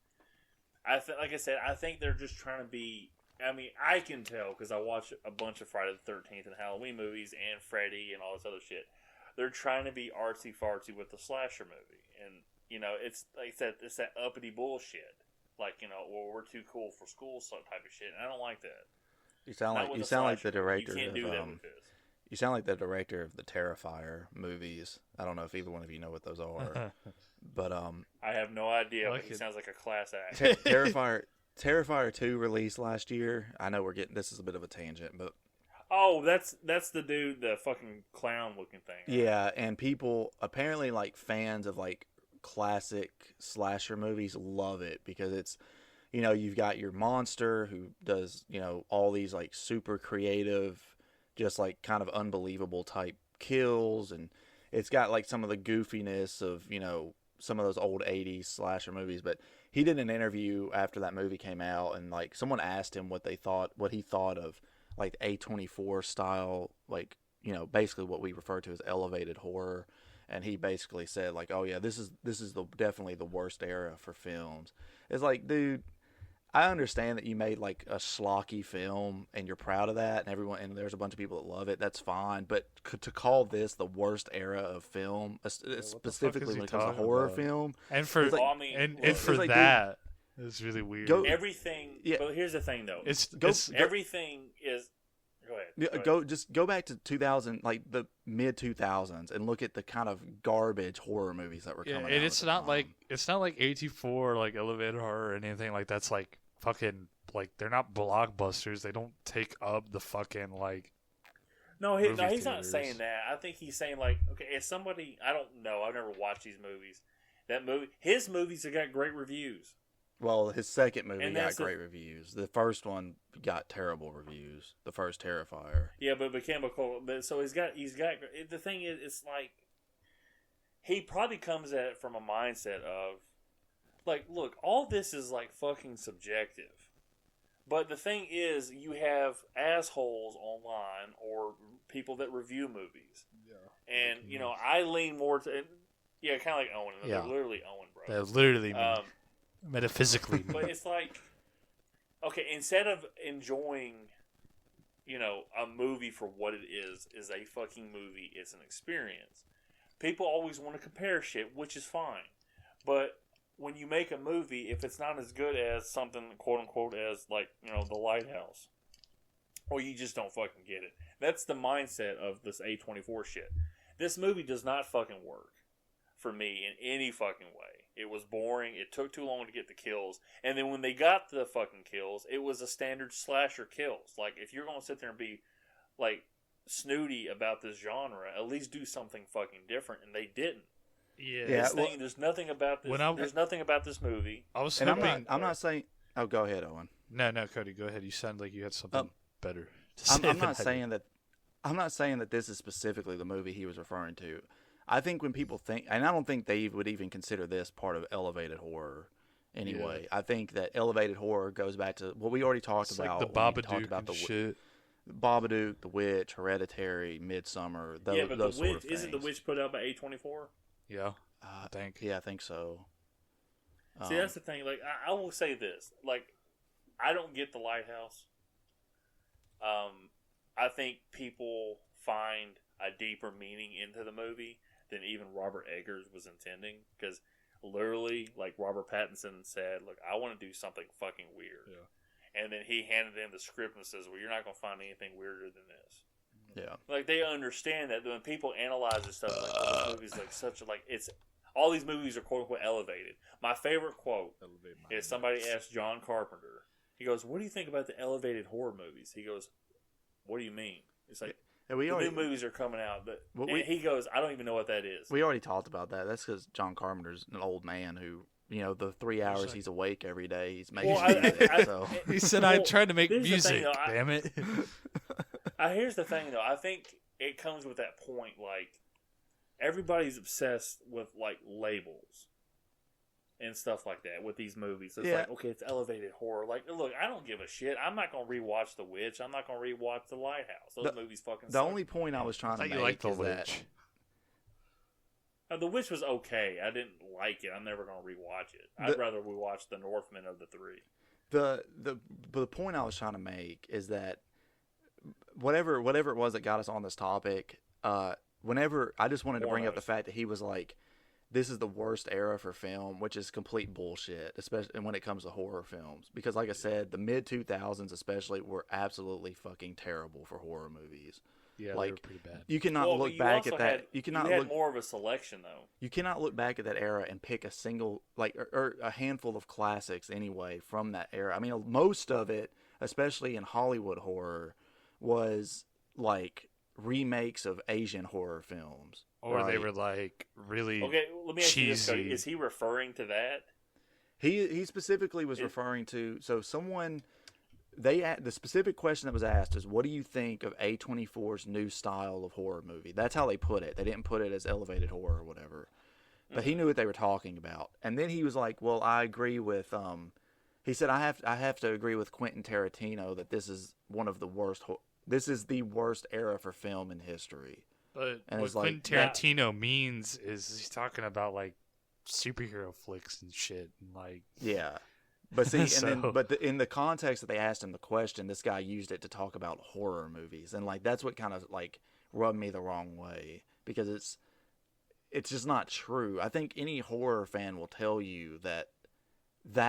Like I said, I think they're just trying to be. I mean, I can tell because I watch a bunch of Friday the 13th and Halloween movies and Freddy and all this other shit. They're trying to be artsy fartsy with the slasher movie, and it's like I said, it's that uppity bullshit. Like, well, we're too cool for school, type of shit, and I don't like that. You sound like the director. You can't do that with this. You sound like the director of the Terrifier movies. I don't know if either one of you know what those are, but I have no idea. But he sounds like a class act. Terrifier 2 released last year. I know this is a bit of a tangent, but oh, that's the dude, the fucking clown looking thing. Right? Yeah, and people apparently, like, fans of like classic slasher movies love it because you know, you've got your monster who does, you know, all these like super creative, just like kind of unbelievable type kills, and it's got like some of the goofiness of, you know, some of those old 80s slasher movies. But he did an interview after that movie came out, and like someone asked him what he thought of like A24 style, like, you know, basically what we refer to as elevated horror. And he basically said like, oh yeah, this is definitely the worst era for films. It's like, dude, I understand that you made like a schlocky film and you're proud of that, and there's a bunch of people that love it. That's fine, but to call this the worst era of film, specifically when it comes to horror film, and for like, and for like, that, it's really weird. Everything. Yeah. But here's the thing, though. Everything is. Go ahead. Just go back to 2000, like the mid 2000s, and look at the kind of garbage horror movies that were coming out. And it's not like A24, like elevated horror or anything like that's like fucking like they're not blockbusters. They don't take up the fucking like. No, he's not saying that. I think he's saying like, okay, as somebody, I don't know, I've never watched these movies. His movies have got great reviews. Well, his second movie got great reviews. The first one got terrible reviews. The first Terrifier. Yeah, but it became a cult. But so he's got. The thing is, it's like he probably comes at it from a mindset of like, look, all this is like fucking subjective. But the thing is, you have assholes online or people that review movies. Yeah. And you know, I lean more to kind of like Owen. Yeah. They're literally Owen, bro. They're literally metaphysically. But it's like, okay, instead of enjoying, you know, a movie for what it is a fucking movie, it's an experience. People always want to compare shit, which is fine. But when you make a movie, if it's not as good as something, quote unquote, as like, you know, The Lighthouse, or you just don't fucking get it. That's the mindset of this A24 shit. This movie does not fucking work for me in any fucking way. It was boring. It took too long to get the kills. And then when they got the fucking kills, it was a standard slasher kills. Like, if you're going to sit there and be, like, snooty about this genre, at least do something fucking different. And they didn't. Yeah. There's nothing about this. There's nothing about this movie. I was and hoping, I'm not saying... Oh, go ahead, Owen. No, Cody, go ahead. You sound like you had something better to say. I'm not saying that this is specifically the movie he was referring to. I think when people think, and I don't think they would even consider this part of elevated horror anyway. Yeah. I think that elevated horror goes back to what we already talked about. Like the Babadook and shit. Babadook, The Witch, Hereditary, Midsummer. Those but The Witch, sort of things. Isn't The Witch put out by A24? Yeah, I think. Yeah, I think so. See, that's the thing. Like, I will say this. Like, I don't get The Lighthouse. I think people find a deeper meaning into the movie than even Robert Eggers was intending, because literally, like Robert Pattinson said, look, I want to do something fucking weird. Yeah. And then he handed them the script and says, well, you're not going to find anything weirder than this. Yeah. Like, they understand that when people analyze this stuff, like, oh, this movie's like such a, like, it's, all these movies are quote unquote elevated. My favorite quote is somebody asked John Carpenter, he goes, what do you think about the elevated horror movies? He goes, what do you mean? It's like, new movies are coming out, but he goes, I don't even know what that is. We already talked about that. That's because John Carpenter's an old man who, you know, the 3 hours he's awake every day, he's making music. He said, I tried to make music, damn it. Here's the thing, though. I think it comes with that point, like, everybody's obsessed with, like, labels and stuff like that with these movies. It's like, okay, it's elevated horror. Like, look, I don't give a shit. I'm not going to rewatch The Witch. I'm not going to rewatch The Lighthouse. Those movies fucking suck. The only point I was trying to make is that... The Witch was okay. I didn't like it. I'm never going to rewatch it. I'd rather we watch The Northman of the three. The point I was trying to make is that whatever it was that got us on this topic, whenever I just wanted to bring up the fact that he was like, this is the worst era for film, which is complete bullshit, especially when it comes to horror films. Because, like I said, the mid-2000s especially were absolutely fucking terrible for horror movies. Yeah, like, they were pretty bad. You cannot look back at that. You had more of a selection, though. You cannot look back at that era and pick a single, like, or a handful of classics anyway from that era. I mean, most of it, especially in Hollywood horror, was like remakes of Asian horror films. Or they were like really okay, let me ask you this, cheesy. Cody. Is he referring to that? He specifically was referring to someone. The specific question that was asked is, what do you think of A24's new style of horror movie? That's how they put it. They didn't put it as elevated horror or whatever. But he knew what they were talking about. And then he was like, well, I agree with he said I have to agree with Quentin Tarantino that this is one of the worst this is the worst era for film in history. But and what Quentin Tarantino means is he's talking about like superhero flicks and shit and like yeah. But see, So- and then, in the context that they asked him the question, this guy used it to talk about horror movies, and like that's what kind of like rubbed me the wrong way, because it's just not true. I think any horror fan will tell you that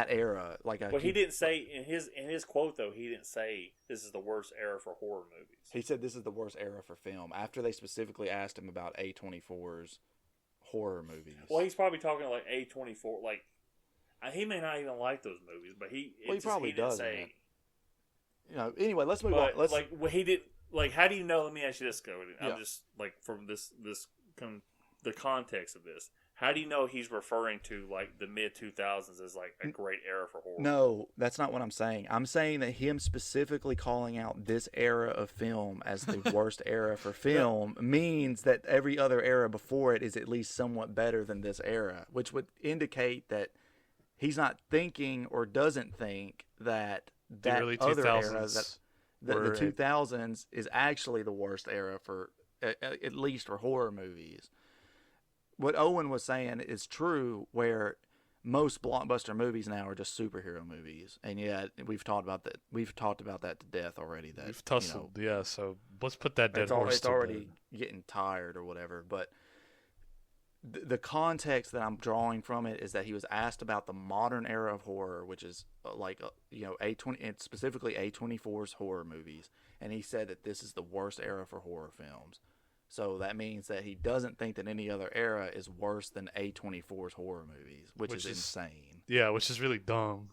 era, like he didn't say in his quote though. He didn't say this is the worst era for horror movies. he said this is the worst era for film after they specifically asked him about A24's horror movies. Well, he's probably talking like A24. Like he may not even like those movies, but he probably didn't does. Say, You know. Anyway, let's move but, on. Let's like what he did. Like, how do you know? Let me ask you this, Cody. Yeah. I'm just like from the context of this. How do you know he's referring to like the mid 2000s as like a great era for horror? No, that's not what I'm saying. I'm saying that him specifically calling out this era of film as the worst era for film means that every other era before it is at least somewhat better than this era, which would indicate that he's not thinking or doesn't think that that early other 2000s era, the 2000s, is actually the worst era for at least for horror movies. What Owen was saying is true, where most blockbuster movies now are just superhero movies, and yet we've talked about that. We've talked about that to death already. That we've tussled, yeah. So let's put that dead it's horse. It's already getting tired or whatever. But the context that I'm drawing from it is that he was asked about the modern era of horror, which is A20 and specifically A24's horror movies, and he said that this is the worst era for horror films. So that means that he doesn't think that any other era is worse than A24's horror movies, which is insane. Yeah, which is really dumb.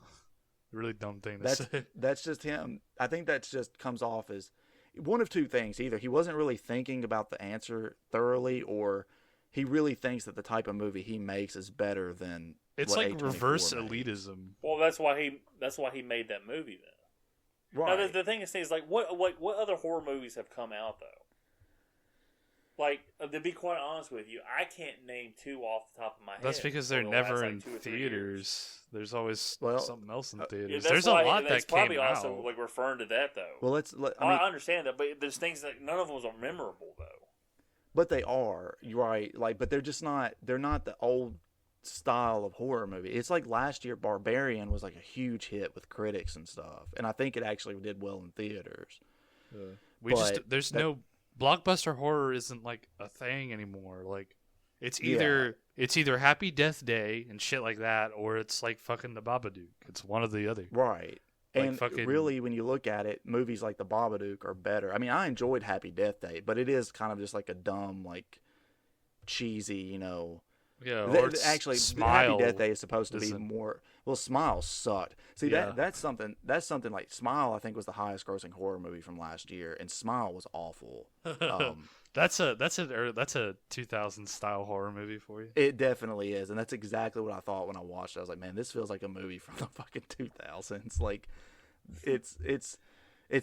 Really dumb thing to say. That's just him. I think that just comes off as one of two things. Either he wasn't really thinking about the answer thoroughly, or he really thinks that the type of movie he makes is better than it's what like A24 reverse made. elitism. Well, that's why he made that movie then. Right. Now, the thing is like what other horror movies have come out though? Like, to be quite honest with you, I can't name two off the top of my head. That's because they're for the never last, in like, 2 or 3 theaters. years. There's always something else in Yeah, theaters. that's There's why, a lot that's that came probably also out. like referring to that though. Well, I understand that, but there's things that none of them are memorable though. But they are. You're right. Like, but they're just not. They're not the old style of horror movie. It's like last year, Barbarian was like a huge hit with critics and stuff, and I think it actually did well in theaters. There's no blockbuster horror isn't like a thing anymore. Like it's either Happy Death Day and shit like that, or it's like fucking The Babadook. It's one or the other. Right. Like and really, when you look at it, movies like The Babadook are better. I mean, I enjoyed Happy Death Day, but it is kind of just like a dumb, like cheesy, Yeah, or actually, Smile Happy Death Day is supposed to be more. Well, Smile sucked. See, Yeah. that's something like Smile. I think was the highest grossing horror movie from last year, and Smile was awful. That's a 2000 style horror movie for you. It definitely is, and that's exactly what I thought when I watched it. I was like, man, this feels like a movie from the fucking 2000s. Like, it's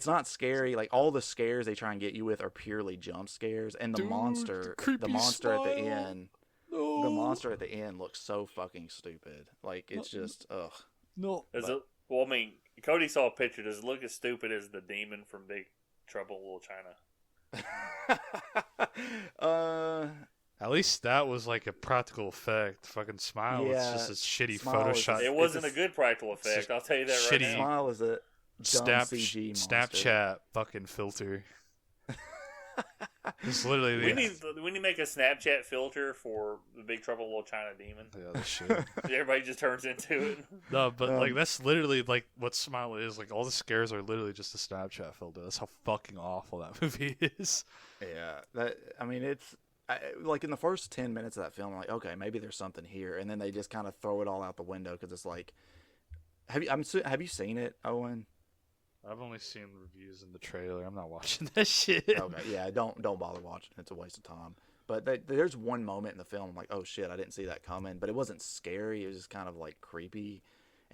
not scary. Like, all the scares they try and get you with are purely jump scares, and the monster at the end. No. The monster at the end looks so fucking stupid. Like, it's just, ugh. No. Well, I mean, Cody saw a picture. Does it look as stupid as the demon from Big Trouble in Little China? At least that was like a practical effect. Fucking Smile was just a shitty Photoshop. It wasn't a good practical effect. I'll tell you that right now. Smile is a dumb CG monster. Snapchat fucking filter. It's literally we need to make a Snapchat filter for the Big Trouble in Little China demon. Yeah, that shit. Everybody just turns into it. No, but like that's literally like what Smile is. Like all the scares are literally just a Snapchat filter. That's how fucking awful that movie is. Yeah, it's like in the first 10 minutes of that film, I'm like, okay, maybe there's something here, and then they just kind of throw it all out the window because it's like, have you seen it, Owen? I've only seen reviews in the trailer. I'm not watching that shit. Okay, yeah, don't bother watching. It's a waste of time. But there's one moment in the film I'm like, oh shit, I didn't see that coming. But it wasn't scary. It was just kind of like creepy.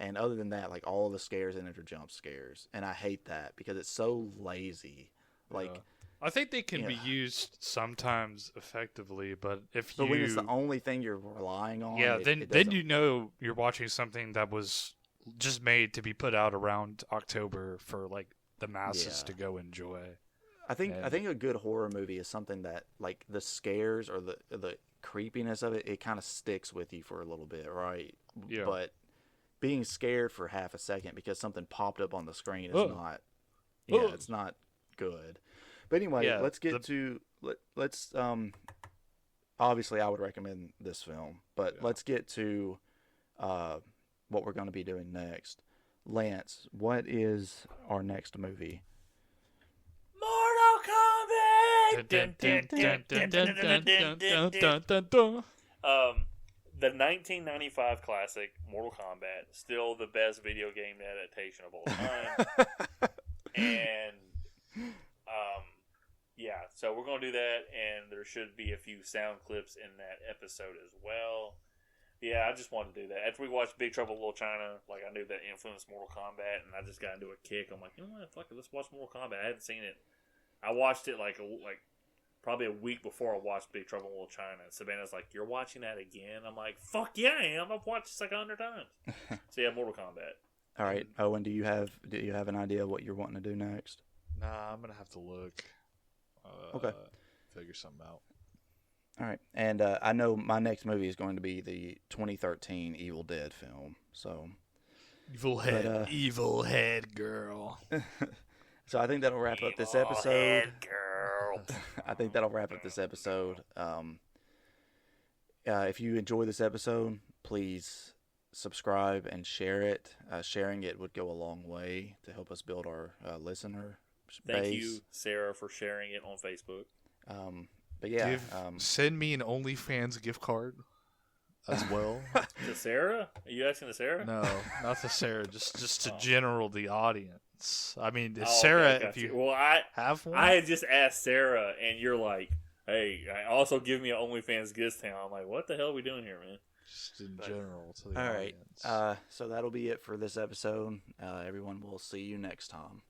And other than that, like all the scares in it are jump scares, and I hate that because it's so lazy. Like, I think they can be Yeah. used sometimes effectively, but if but you, when it's the only thing you're relying on, yeah, it then doesn't- you know you're watching something that was just made to be put out around October for like the masses Yeah. to go enjoy. I think and- a good horror movie is something that like the scares or the creepiness of it, it kind of sticks with you for a little bit, right? Yeah. But being scared for half a second because something popped up on the screen is Ugh. not. Ugh. Yeah, it's not good. But anyway, Yeah, let's get to let's obviously I would recommend this film, but Yeah. let's get to what we're going to be doing next. Lance, what is our next movie? Mortal Kombat. Dun, dun, dun, dun, dun, dun, dun, dun, dun, dun, dun. The 1995 classic Mortal Kombat, still the best video game adaptation of all time. And yeah, so we're gonna do that, and there should be a few sound clips in that episode as well. Yeah, I just wanted to do that. After we watched Big Trouble in Little China, like I knew that influenced Mortal Kombat, and I just got into a kick. I'm like, you know what, fuck it, let's watch Mortal Kombat. I hadn't seen it. I watched it like probably a week before I watched Big Trouble in Little China. And Savannah's like, you're watching that again? I'm like, fuck yeah, I am. I've watched this like 100 times. So yeah, Mortal Kombat. All right, Owen, do you have an idea of what you're wanting to do next? Nah, I'm gonna have to look. Okay. Figure something out. All right, and I know my next movie is going to be the 2013 Evil Dead film. So, Evil head girl. so I think that'll wrap up this Evil episode. head girl. I think that'll wrap up this episode. If you enjoy this episode, please subscribe and share it. Sharing it would go a long way to help us build our listener base. Thank you, Sarah, for sharing it on Facebook. But yeah, Send me an OnlyFans gift card as well. To Sarah? Are you asking to Sarah? No, not to Sarah. Just to general the audience. I mean, Oh, Sarah, okay, if you well, I have one, had just asked Sarah, and you're like, "Hey, also give me an OnlyFans discount." I'm like, "What the hell are we doing here, man?" just in general to the all right. audience. So that'll be it for this episode. Everyone will see you next time.